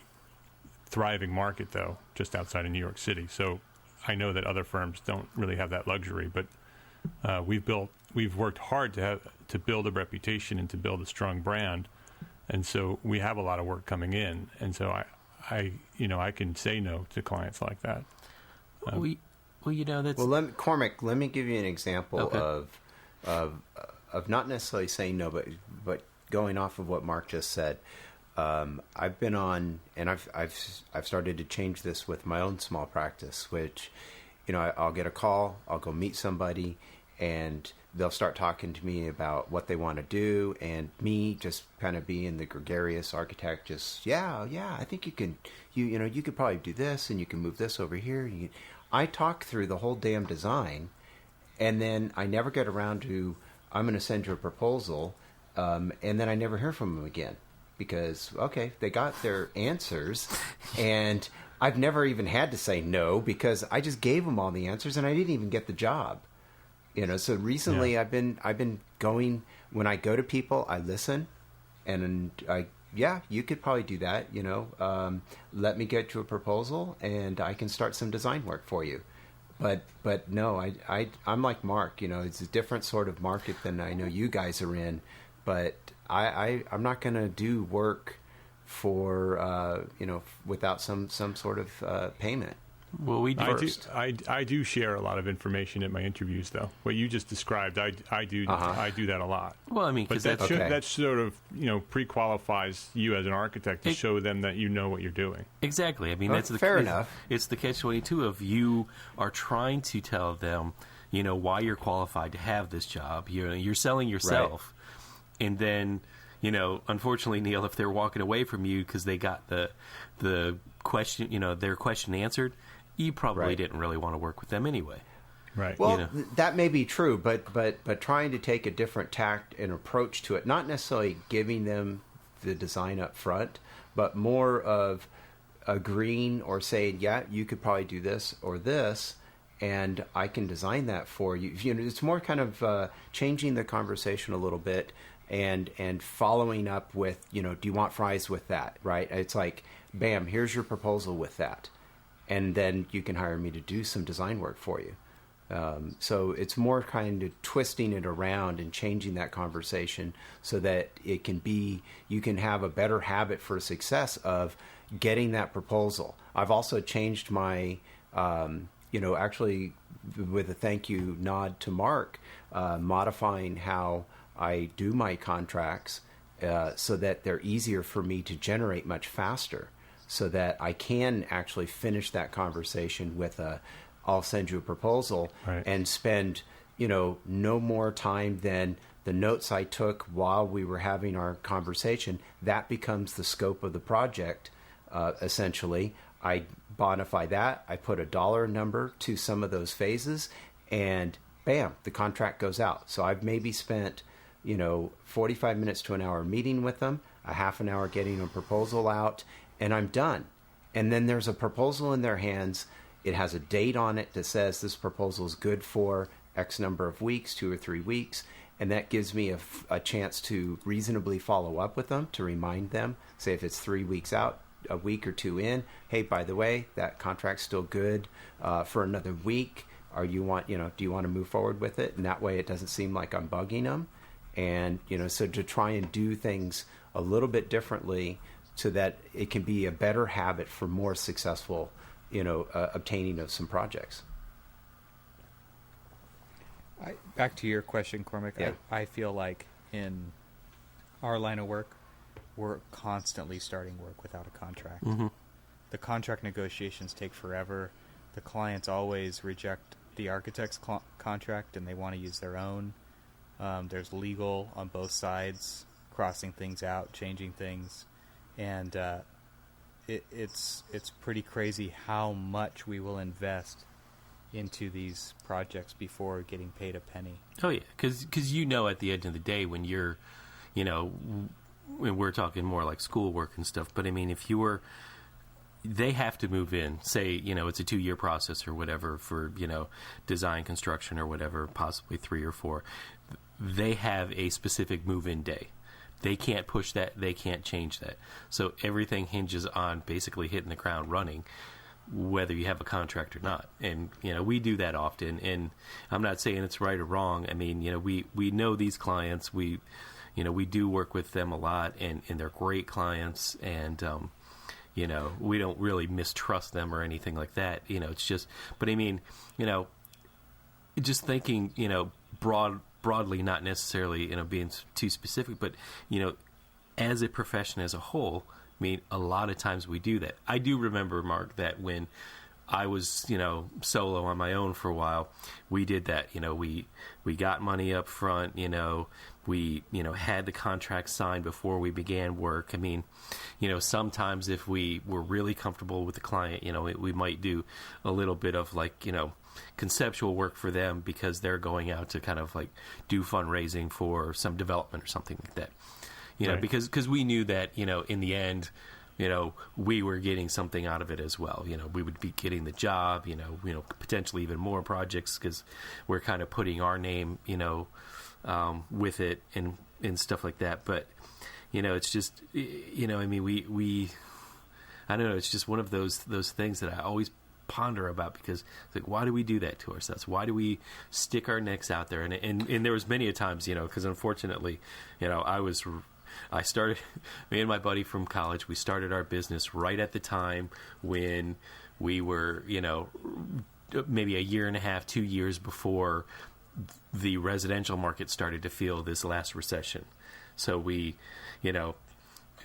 thriving market, though, just outside of New York City. So I know that other firms don't really have that luxury, but we've worked hard to build a reputation and to build a strong brand, and so we have a lot of work coming in, and so I can say no to clients like that. Cormac, let me give you an example Okay. of not necessarily saying no, but going off of what Mark just said. I've been on, and I've started to change this with my own small practice, which, I'll get a call, I'll go meet somebody, and they'll start talking to me about what they want to do, and me just kind of being the gregarious architect, just, I think you can, you could probably do this, and you can move this over here. I talk through the whole damn design, and then I never get around to, I'm going to send you a proposal, and then I never hear from them again. Because, okay, they got their answers, and I've never even had to say no, because I just gave them all the answers, and I didn't even get the job. So recently I've been going, when I go to people, I listen, and you could probably do that, let me get you a proposal, and I can start some design work for you. But no, I'm like Mark, it's a different sort of market than I know you guys are in, but I'm not going to do work for without some sort of payment. Well, we do. I do share a lot of information at my interviews, though. What you just described, I do that a lot. Well, I mean, but because that sort of pre-qualifies you as an architect to show them that you know what you're doing. Exactly. I mean, that's fair enough. It's the catch-22 of you are trying to tell them, why you're qualified to have this job. You're selling yourself. Right. And then, unfortunately, Neil, if they're walking away from you because they got the question, their question answered, you probably didn't really want to work with them anyway. Right. Well, that may be true, but trying to take a different tact and approach to it, not necessarily giving them the design up front, but more of agreeing or saying, yeah, you could probably do this or this, and I can design that for you. It's more kind of changing the conversation a little bit and following up with, do you want fries with that, right? It's like, bam, here's your proposal with that. And then you can hire me to do some design work for you. So it's more kind of twisting it around and changing that conversation so that it can be, you can have a better habit for success of getting that proposal. I've also changed my, actually with a thank you nod to Mark, modifying how I do my contracts so that they're easier for me to generate much faster, so that I can actually finish that conversation with I'll send you a proposal, and spend, no more time than the notes I took while we were having our conversation. That becomes the scope of the project, essentially. I bonify that. I put a dollar number to some of those phases, and bam, the contract goes out. So I've maybe spent, 45 minutes to an hour meeting with them, a half an hour getting a proposal out, and I'm done. And then there's a proposal in their hands. It has a date on it that says this proposal is good for X number of weeks, 2 or 3 weeks, and that gives me a chance to reasonably follow up with them, to remind them, say if it's 3 weeks out, a week or two in, hey, by the way, that contract's still good for another week. Do you want to move forward with it? And that way it doesn't seem like I'm bugging them. And, so to try and do things a little bit differently so that it can be a better habit for more successful obtaining of some projects. Back to your question, Cormac. Yeah. I feel like in our line of work, we're constantly starting work without a contract. Mm-hmm. The contract negotiations take forever. The clients always reject the architect's contract and they want to use their own. There's legal on both sides, crossing things out, changing things, and it's pretty crazy how much we will invest into these projects before getting paid a penny. Oh yeah, because at the end of the day when you're, when we're talking more like schoolwork and stuff. But I mean, if you were, they have to move in. Say it's a 2-year process or whatever for design, construction or whatever, possibly 3 or 4. They have a specific move-in day. They can't push that. They can't change that. So everything hinges on basically hitting the ground running, whether you have a contract or not. And, we do that often. And I'm not saying it's right or wrong. I mean, we know these clients. We do work with them a lot, and they're great clients. And, we don't really mistrust them or anything like that. It's just, but I mean, just thinking, broadly, not necessarily, being too specific, but, as a profession as a whole, I mean, a lot of times we do that. I do remember, Mark, that when I was, solo on my own for a while, we did that. We got money up front, we, had the contract signed before we began work. I mean, sometimes if we were really comfortable with the client, we might do a little bit of like, conceptual work for them because they're going out to kind of like do fundraising for some development or something like that. Right. Because we knew that, in the end, we were getting something out of it as well. We would be getting the job, potentially even more projects because we're kind of putting our name, with it and stuff like that. But, it's just, I mean, we I don't know, it's just one of those things that I always ponder about because it's like, why do we do that to ourselves? Why do we stick our necks out there? And there was many a times, because unfortunately, I started, me and my buddy from college, we started our business right at the time when we were, maybe a year and a half, 2 years before the residential market started to feel this last recession. So we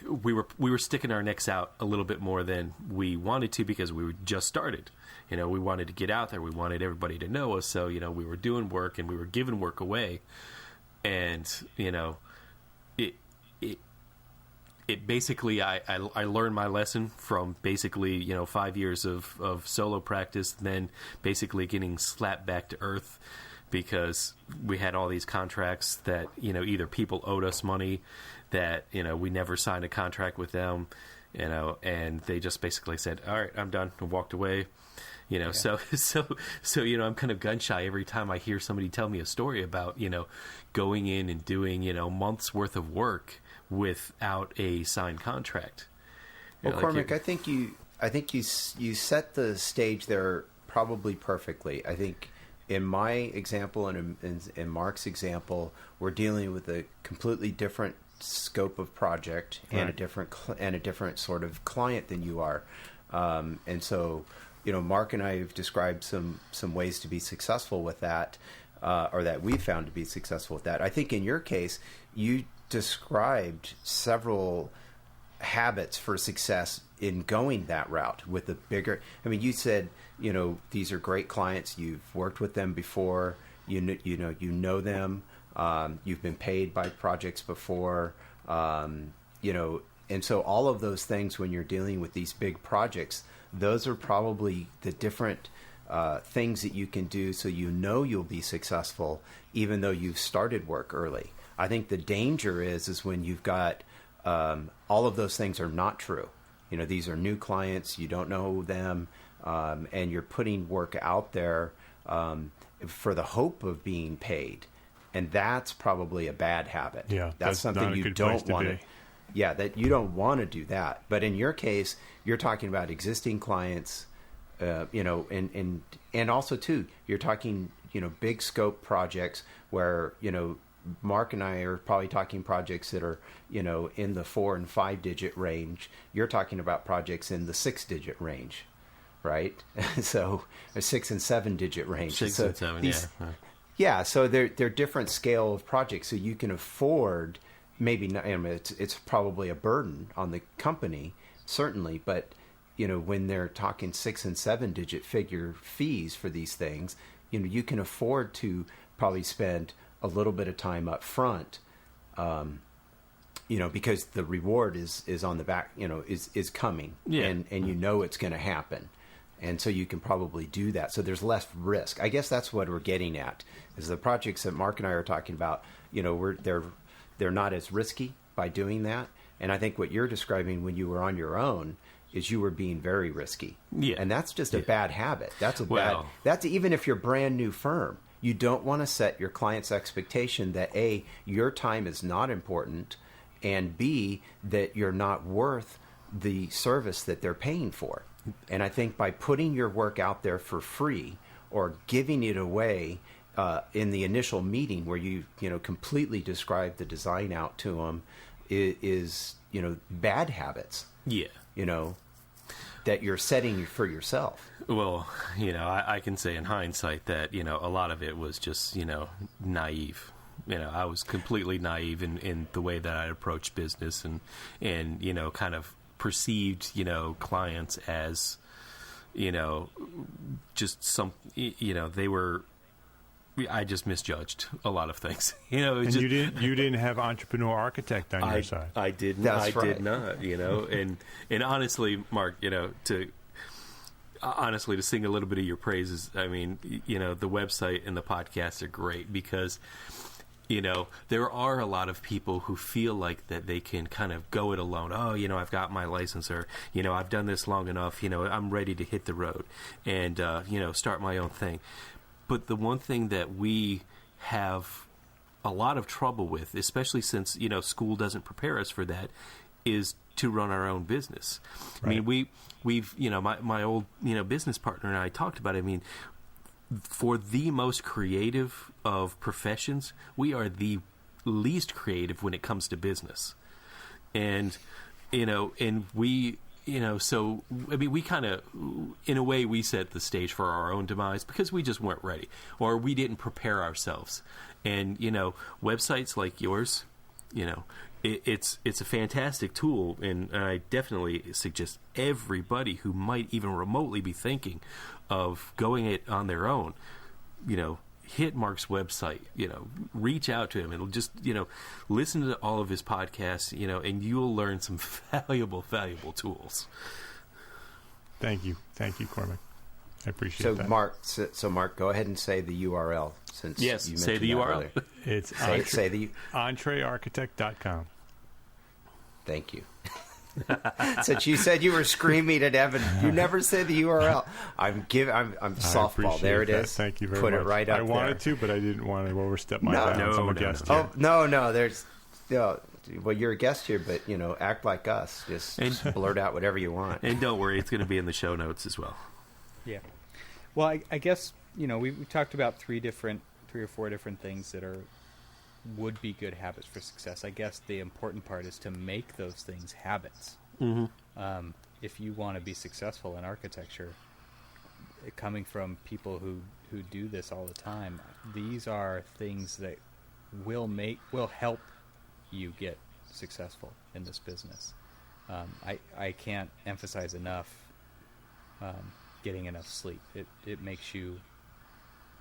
were sticking our necks out a little bit more than we wanted to because we were just started. We wanted to get out there. We wanted everybody to know us. So, we were doing work and we were giving work away. And, it basically, I learned my lesson from basically, 5 years of solo practice, then basically getting slapped back to earth because we had all these contracts that, either people owed us money that, we never signed a contract with them, and they just basically said, all right, I'm done, and walked away. So I'm kind of gun shy every time I hear somebody tell me a story about, going in and doing, months worth of work without a signed contract. Well, Cormac, I think you set the stage there probably perfectly. I think in my example and in Mark's example, we're dealing with a completely different scope of project and a different sort of client than you are, and so Mark and I have described some ways to be successful with that, or that we've found to be successful with that. I think in your case, you described several habits for success in going that route with the bigger. I mean, you said these are great clients. You've worked with them before. You know them. You've been paid by projects before. And so all of those things when you're dealing with these big projects, those are probably the different things that you can do so you'll be successful even though you've started work early. I think the danger is when you've got all of those things are not true. These are new clients, you don't know them, and you're putting work out there for the hope of being paid. And that's probably a bad habit. Yeah, that's something you don't want to. Yeah, that you don't want to do that. But in your case, you're talking about existing clients, and also too, you're talking, big scope projects where, Mark and I are probably talking projects that are, in the 4 and 5 digit range. You're talking about projects in the 6 digit range, right? So a 6 and 7 digit range. 6 so and 7, these, yeah. Yeah, so they're different scale of projects, so you can afford maybe not, I mean, it's probably a burden on the company, certainly, but when they're talking 6 and 7 digit figure fees for these things, you can afford to probably spend a little bit of time up front, because the reward is on the back, is coming, yeah. and it's going to happen. And so you can probably do that. So there's less risk. I guess that's what we're getting at, is the projects that Mark and I are talking about, they're not as risky by doing that. And I think what you're describing when you were on your own is you were being very risky. Yeah. And that's just a bad habit. That's Well, that's even if you're a brand new firm. You don't want to set your client's expectation that A, your time is not important, and B, that you're not worth the service that they're paying for. And I think by putting your work out there for free or giving it away in the initial meeting where you completely describe the design out to them is bad habits. Yeah. That you're setting for yourself. Well, I can say in hindsight that, a lot of it was just, naive. I was completely naive in the way that I approached business and kind of perceived, clients as, just some, they were, I just misjudged a lot of things. And just, you didn't have entrepreneur architect on your side. I didn't. That's right. Did not. And honestly, Mark, to sing a little bit of your praises. I mean, the website and the podcast are great because, there are a lot of people who feel like that they can kind of go it alone. Oh, I've got my license, or I've done this long enough. I'm ready to hit the road and start my own thing. But the one thing that we have a lot of trouble with, especially since, school doesn't prepare us for that, is to run our own business. Right. I mean, we've my old, business partner and I talked about it. I mean, for the most creative of professions, we are the least creative when it comes to business. And, and we... so, I mean, we kind of, in a way, we set the stage for our own demise because we just weren't ready or we didn't prepare ourselves. And, websites like yours, it's a fantastic tool. And I definitely suggest everybody who might even remotely be thinking of going it on their own, hit Mark's website, reach out to him and just, listen to all of his podcasts, and you'll learn some valuable tools. Thank you, Cormac. I appreciate that. Mark, go ahead and say the URL since yes, you mentioned say the that URL. earlier. It's say the entrearchitect.com. Thank you. Since you said you were screaming at Evan, you never said the URL. I'm softball. There it is. Thank you very much. Put it right up I wanted to, but I didn't want to overstep my bounds. I'm a guest here. here. Oh no. There's well, you're a guest here, but act like us. Just blurt out whatever you want. And don't worry, it's going to be in the show notes as well. Yeah. Well, I guess we talked about three or four different things that would be good habits for success. I guess the important part is to make those things habits. Mm-hmm. If you want to be successful in architecture, coming from people who do this all the time, these are things that will help you get successful in this business. I can't emphasize enough getting enough sleep. It makes you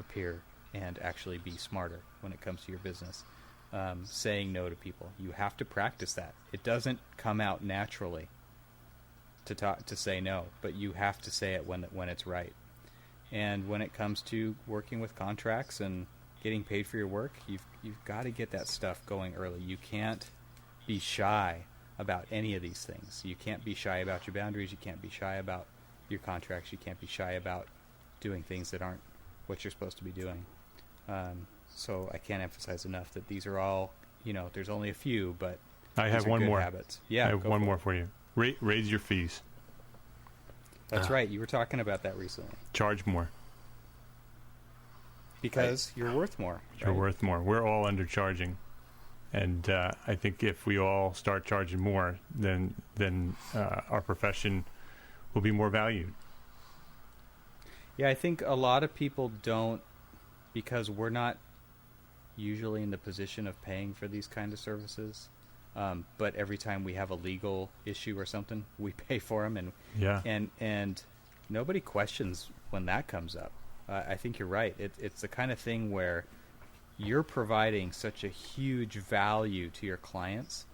appear and actually be smarter when it comes to your business. Saying no to people, you have to practice that. It doesn't come out naturally to say no, but you have to say it when it's right. And when it comes to working with contracts and getting paid for your work, you've got to get that stuff going early. You can't be shy about any of these things. You can't be shy about your boundaries. You can't be shy about your contracts. You can't be shy about doing things that aren't what you're supposed to be doing. So I can't emphasize enough that these are all, there's only a few, but I have one more habits. Yeah, I have one more for you. Raise your fees. That's right. You were talking about that recently. Charge more. Because you're worth more. You're worth more. We're all undercharging. And I think if we all start charging more, then our profession will be more valued. Yeah, I think a lot of people don't, because we're not usually in the position of paying for these kind of services. But every time we have a legal issue or something, we pay for them, and nobody questions when that comes up. I think you're right. It's the kind of thing where you're providing such a huge value to your clients,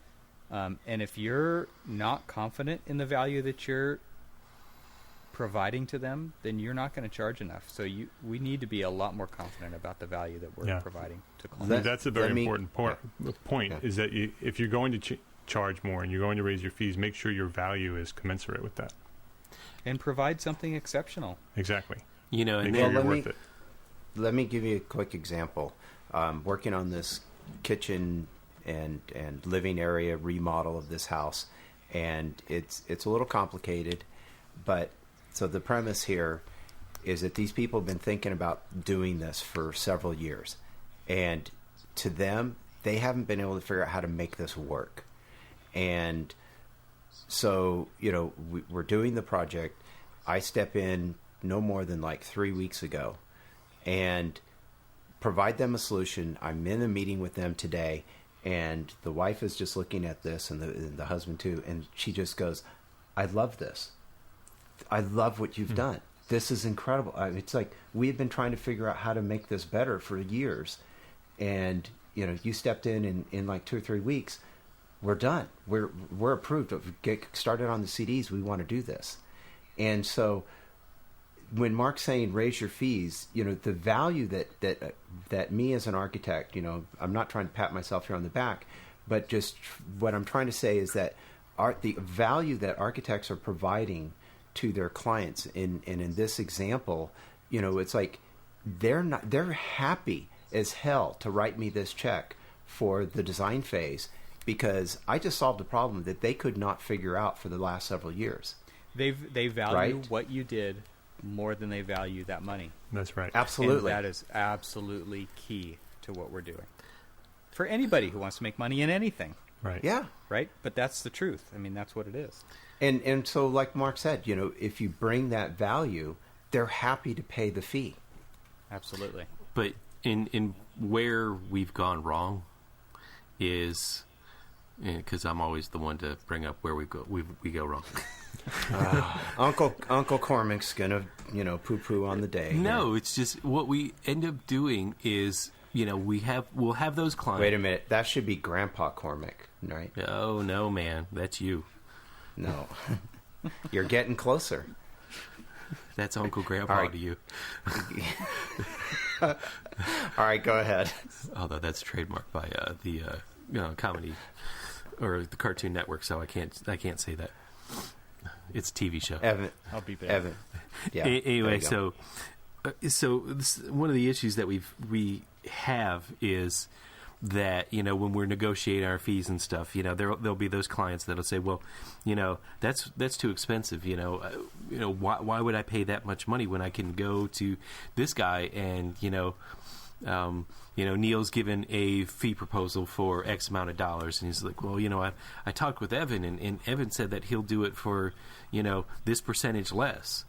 and if you're not confident in the value that you're providing to them, then you're not going to charge enough. So we need to be a lot more confident about the value that we're providing to clients. That's a very important point. Is that if you're going to charge more and you're going to raise your fees, make sure your value is commensurate with that, and provide something exceptional. Exactly. And make sure you're worth it. Let me give you a quick example. Working on this kitchen and living area remodel of this house, and it's a little complicated, but so the premise here is that these people have been thinking about doing this for several years, and to them, they haven't been able to figure out how to make this work. And so, we're doing the project. I step in no more than like 3 weeks ago and provide them a solution. I'm in a meeting with them today, and the wife is just looking at this, and the husband too, and she just goes, I love this. I love what you've done. This is incredible. It's like we've been trying to figure out how to make this better for years, and you stepped in like 2 or 3 weeks. We're done. We're approved. Get started on the CDs. We want to do this. And so when Mark's saying raise your fees, the value that me as an architect, I'm not trying to pat myself here on the back, but just what I'm trying to say is that the value that architects are providing to their clients in this example, it's like they're happy as hell to write me this check for the design phase, because I just solved a problem that they could not figure out for the last several years. They value what you did more than they value that money. That's right. Absolutely. And that is absolutely key to what we're doing. For anybody who wants to make money in anything. Right. Yeah. Right? But that's the truth. I mean, that's what it is. And so like Mark said, if you bring that value, they're happy to pay the fee. Absolutely. But in where we've gone wrong is, because I'm always the one to bring up where we go wrong. Uncle Cormac's gonna poo-poo on the day. No, here. it's just what we end up doing is we'll have those clients. Wait a minute, that should be Grandpa Cormac, right? Oh no, man, that's you. No, you're getting closer. That's Uncle Grandpa to you. All right, go ahead. Although that's trademarked by the comedy or the Cartoon Network, so I can't say that. It's a TV show. Evan, I'll beep it. Evan. Yeah. Anyway, so this, one of the issues that we have is that when we're negotiating our fees and stuff, there'll be those clients that'll say, well, that's too expensive. Why would I pay that much money when I can go to this guy and Neil's given a fee proposal for X amount of dollars, and he's like, well, I talked with Evan, and Evan said that he'll do it for this percentage less.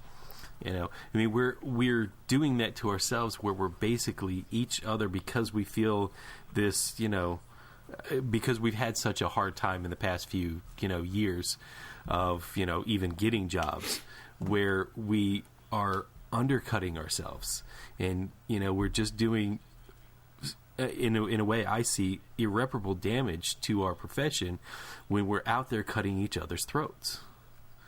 We're doing that to ourselves, where we're basically each other, because we feel this, because we've had such a hard time in the past few, years of, even getting jobs, where we are undercutting ourselves, and, we're just doing, in a way, I see irreparable damage to our profession when we're out there cutting each other's throats.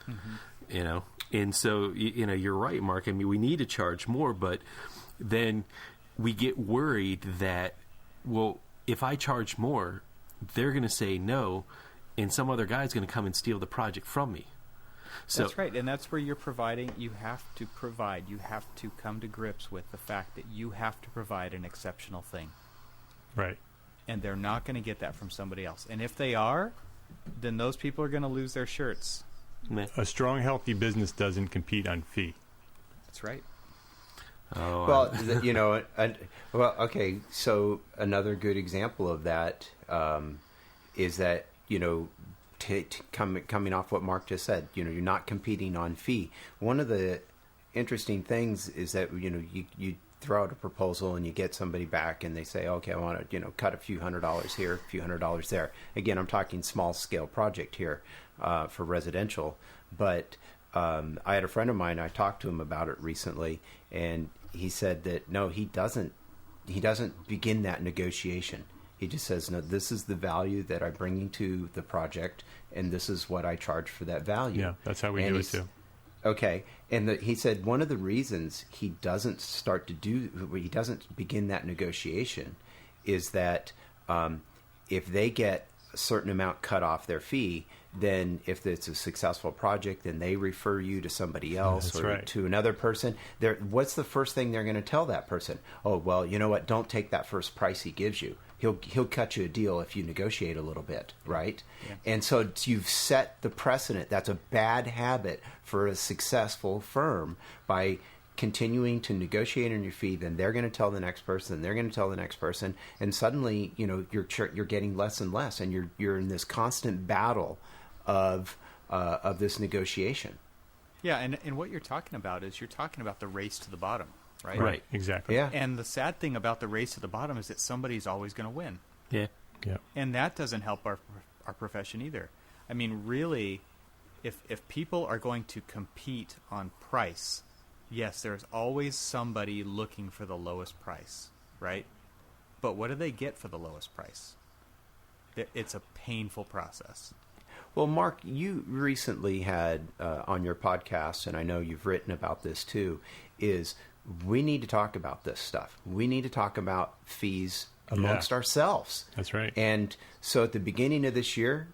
Mm-hmm. And so, you're right, Mark. I mean, we need to charge more, but then we get worried that, well, if I charge more, they're going to say no, and some other guy's going to come and steal the project from me. So, that's right, and that's where you're providing. You have to provide. You have to come to grips with the fact that you have to provide an exceptional thing. Right. And they're not going to get that from somebody else. And if they are, then those people are going to lose their shirts. A strong, healthy business doesn't compete on fee. That's right. Oh, well, okay. So another good example of that is that coming off what Mark just said. You're not competing on fee. One of the interesting things is that, you throw out a proposal and you get somebody back and they say, okay, I want to, cut a few $100s here, a few $100s there. Again, I'm talking small scale project here for residential. But I had a friend of mine, I talked to him about it recently, and he said that, no, he doesn't begin that negotiation. He just says, no, this is the value that I'm bringing to the project, and this is what I charge for that value. Yeah, that's how we do it too. Okay, and he said one of the reasons he doesn't begin that negotiation is that if they get a certain amount cut off their fee, then if it's a successful project, then they refer you to somebody else to another person. What's the first thing they're going to tell that person? Oh, well, you know what? Don't take that first price he gives you. He'll cut you a deal if you negotiate a little bit, right? Yeah. And so you've set the precedent. That's a bad habit for a successful firm. By continuing to negotiate on your fee, then they're going to tell the next person, they're going to tell the next person, and suddenly, you're getting less and less, and you're in this constant battle of this negotiation. Yeah, and what you're talking about is you're talking about the race to the bottom. Right? Right, exactly. Yeah. And the sad thing about the race to the bottom is that somebody's always going to win. Yeah. Yeah. And that doesn't help our profession either. I mean, really, if people are going to compete on price, yes, there's always somebody looking for the lowest price, right? But what do they get for the lowest price? It's a painful process. Well, Mark, you recently had on your podcast, and I know you've written about this too, is we need to talk about this stuff. We need to talk about fees amongst ourselves. That's right. And so at the beginning of this year,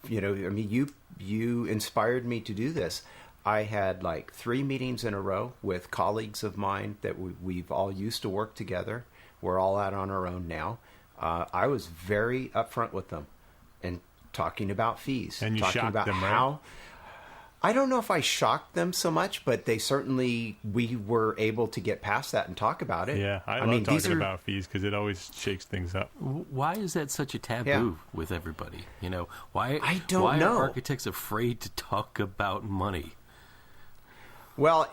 you inspired me to do this. I had like 3 meetings in a row with colleagues of mine that we've all used to work together. We're all out on our own now. I was very upfront with them and talking about fees. And you talking shocked about them, right? how. I don't know if I shocked them so much, but we were able to get past that and talk about it. Yeah, I love talking about fees because it always shakes things up. Why is that such a taboo with everybody? Why? I don't know. Are architects afraid to talk about money? Well,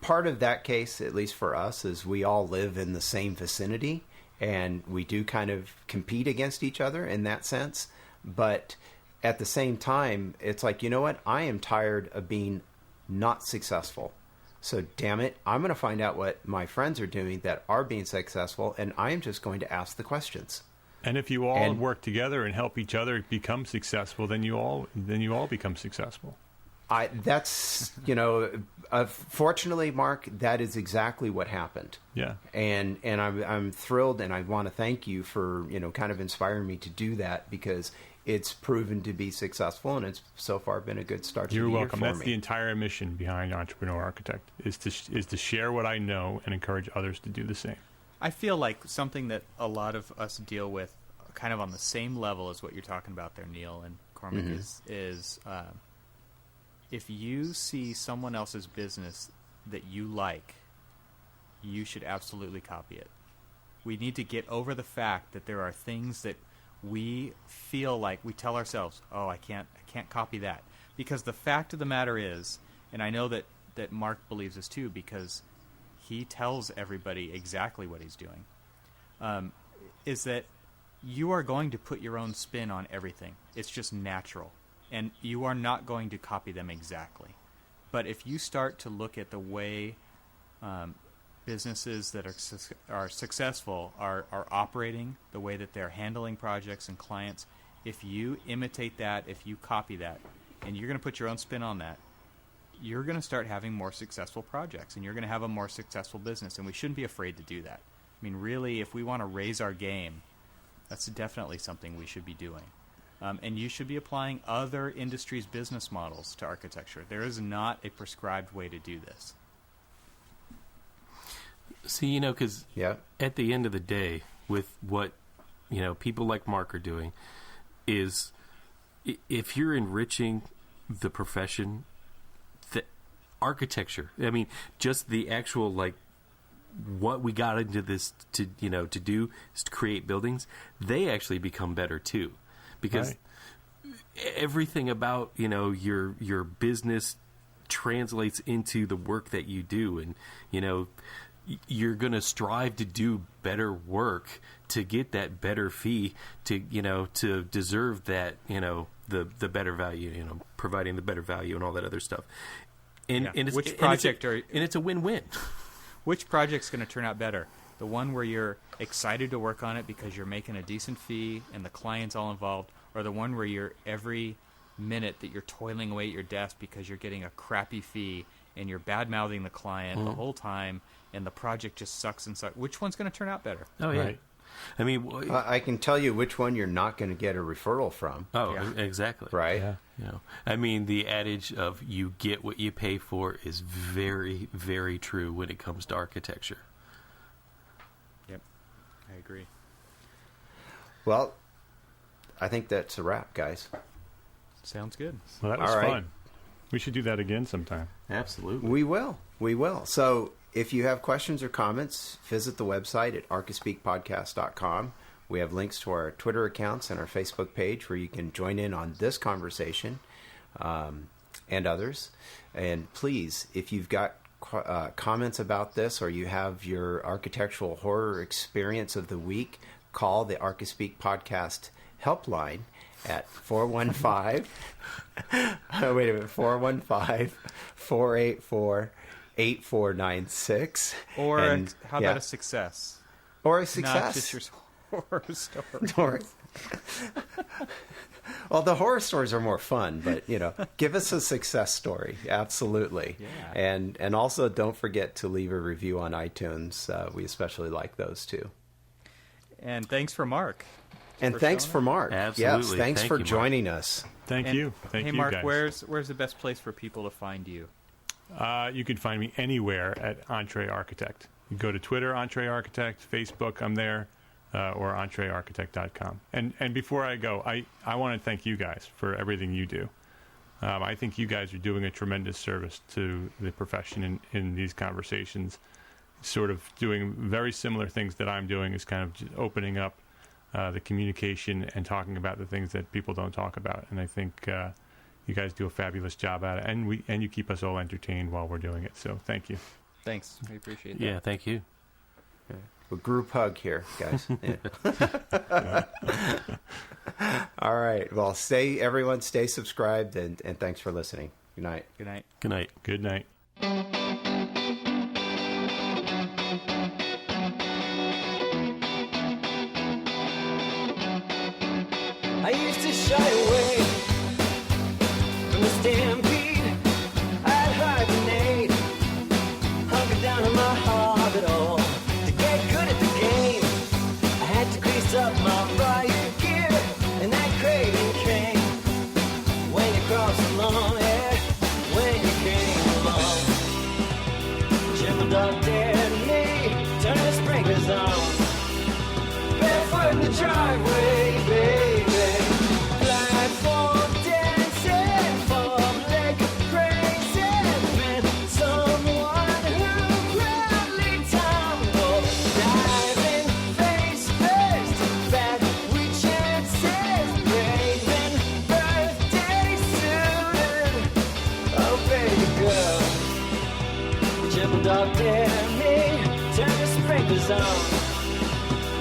part of that case, at least for us, is we all live in the same vicinity, and we do kind of compete against each other in that sense. But at the same time, it's like, you know what? I am tired of being not successful. So damn it, I'm going to find out what my friends are doing that are being successful, and I am just going to ask the questions. And if you all work together and help each other become successful, then you all become successful. Fortunately, Mark, that is exactly what happened. Yeah. And I'm thrilled, and I want to thank you for, kind of inspiring me to do that, because it's proven to be successful, and it's so far been a good start to the year for me. You're welcome. That's the entire mission behind Entrepreneur Architect, is to share what I know and encourage others to do the same. I feel like something that a lot of us deal with kind of on the same level as what you're talking about there, Neil and Cormac, is if you see someone else's business that you like, you should absolutely copy it. We need to get over the fact that there are things that we feel like we tell ourselves, oh, I can't copy that. Because the fact of the matter is, and I know that Mark believes this too, because he tells everybody exactly what he's doing, is that you are going to put your own spin on everything. It's just natural. And you are not going to copy them exactly. But if you start to look at the way businesses that are successful are operating, the way that they're handling projects and clients, if you imitate that, if you copy that, and you're going to put your own spin on that, you're going to start having more successful projects, and you're going to have a more successful business, and we shouldn't be afraid to do that. I mean, really, if we want to raise our game, that's definitely something we should be doing. And you should be applying other industries' business models to architecture. There is not a prescribed way to do this. See, because at the end of the day, with what people like Mark are doing, is if you're enriching the profession, the architecture, I mean, just the actual what we got into this to do is to create buildings, they actually become better too. Because everything about your business translates into the work that you do. And, you're going to strive to do better work to get that better fee, to deserve that, the better value, providing the better value and all that other stuff. And it's, which project and it's a win-win. Which project's going to turn out better? The one where you're excited to work on it because you're making a decent fee and the client's all involved, or the one where you're every minute that you're toiling away at your desk because you're getting a crappy fee and you're bad-mouthing the client the whole time and the project just sucks and sucks? Which one's going to turn out better? Oh, yeah. Right. I mean, I can tell you which one you're not going to get a referral from. Oh, exactly. Right? Yeah. I mean, the adage of you get what you pay for is very, very true when it comes to architecture. Yep, I agree. Well, I think that's a wrap, guys. Sounds good. Well, that was All right. fun. We should do that again sometime. Absolutely. We will. So if you have questions or comments, visit the website at archispeakpodcast.com. We have links to our Twitter accounts and our Facebook page where you can join in on this conversation and others. And please, if you've got comments about this or you have your architectural horror experience of the week, call the Archispeak Podcast helpline at 415-484-8496. Or And, how about a success? Or a success. Not just your horror story. Well, the horror stories are more fun, but, give us a success story. Absolutely. Yeah. And also don't forget to leave a review on iTunes. We especially like those too. And thanks for Mark. And thanks for Mark. Absolutely. Yes, thanks Thank for you, Mark. joining us. Thank you. Thank hey, you, Mark, guys. where's the best place for people to find you? You can find me anywhere at Entree Architect. You go to Twitter, Entree Architect, Facebook, I'm there, or entrearchitect.com. And before I go, I want to thank you guys for everything you do. I think you guys are doing a tremendous service to the profession in these conversations, sort of doing very similar things that I'm doing, is kind of just opening up the communication and talking about the things that people don't talk about. And I think you guys do a fabulous job at it, and you keep us all entertained while we're doing it. So thank you. Thanks. We appreciate that. Yeah, thank you. A group hug here, guys. Yeah. All right. Well, everyone stay subscribed, and thanks for listening. Good night. Good night. Good night. Good night. I used to shy away from the stampede. I'd hibernate, hunker down in my hobby hole to get good at the game. I had to grease up my riot gear, and that craving came when you crossed along, yeah, when you came along. Jim and Dog dared me, turn the sprinklers on, barefoot in the driveway, baby. Platform dancing, form like a crazy man. Someone who proudly tumbled, diving face first, fat with chances, braving birthday suited. Oh, baby girl, Jim and Dog dare me, turn the sprinklers on.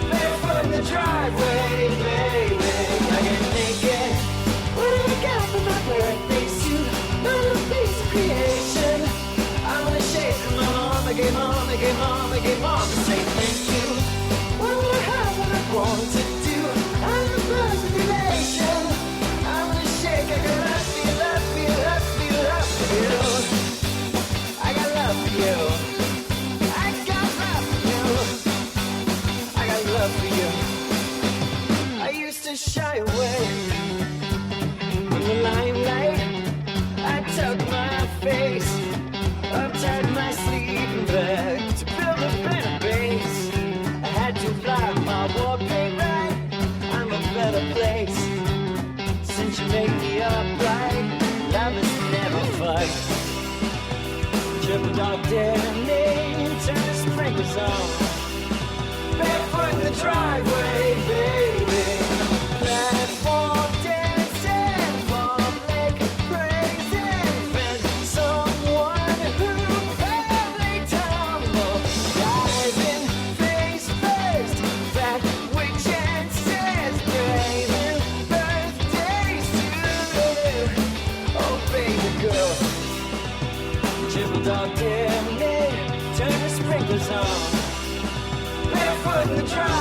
Barefoot in the driveway, baby. I get naked when I wake up in my birthday suit. Not a piece of creation. I wanna shake my mom, I gave mom, I gave mom, I gave mom to say thank you. What would I have what I want to do? I'm a perfect relation. I wanna shake, I got love for you, love for you, love for you, love for you. I got love for you. I got love for you. I got love for you. I used to shy away from the limelight. I tucked my face up tight in my sleeping bag to build a better base. I had to fly my war paint right. I'm a better place since you made me upright. Love is never fight. Triple dog dare me, turn the sprinklers on. Barefoot in the driveway, baby. Platform dancing, form like a crazy fan. Someone damn it, turn the sprinklers on. Barefoot in the dry.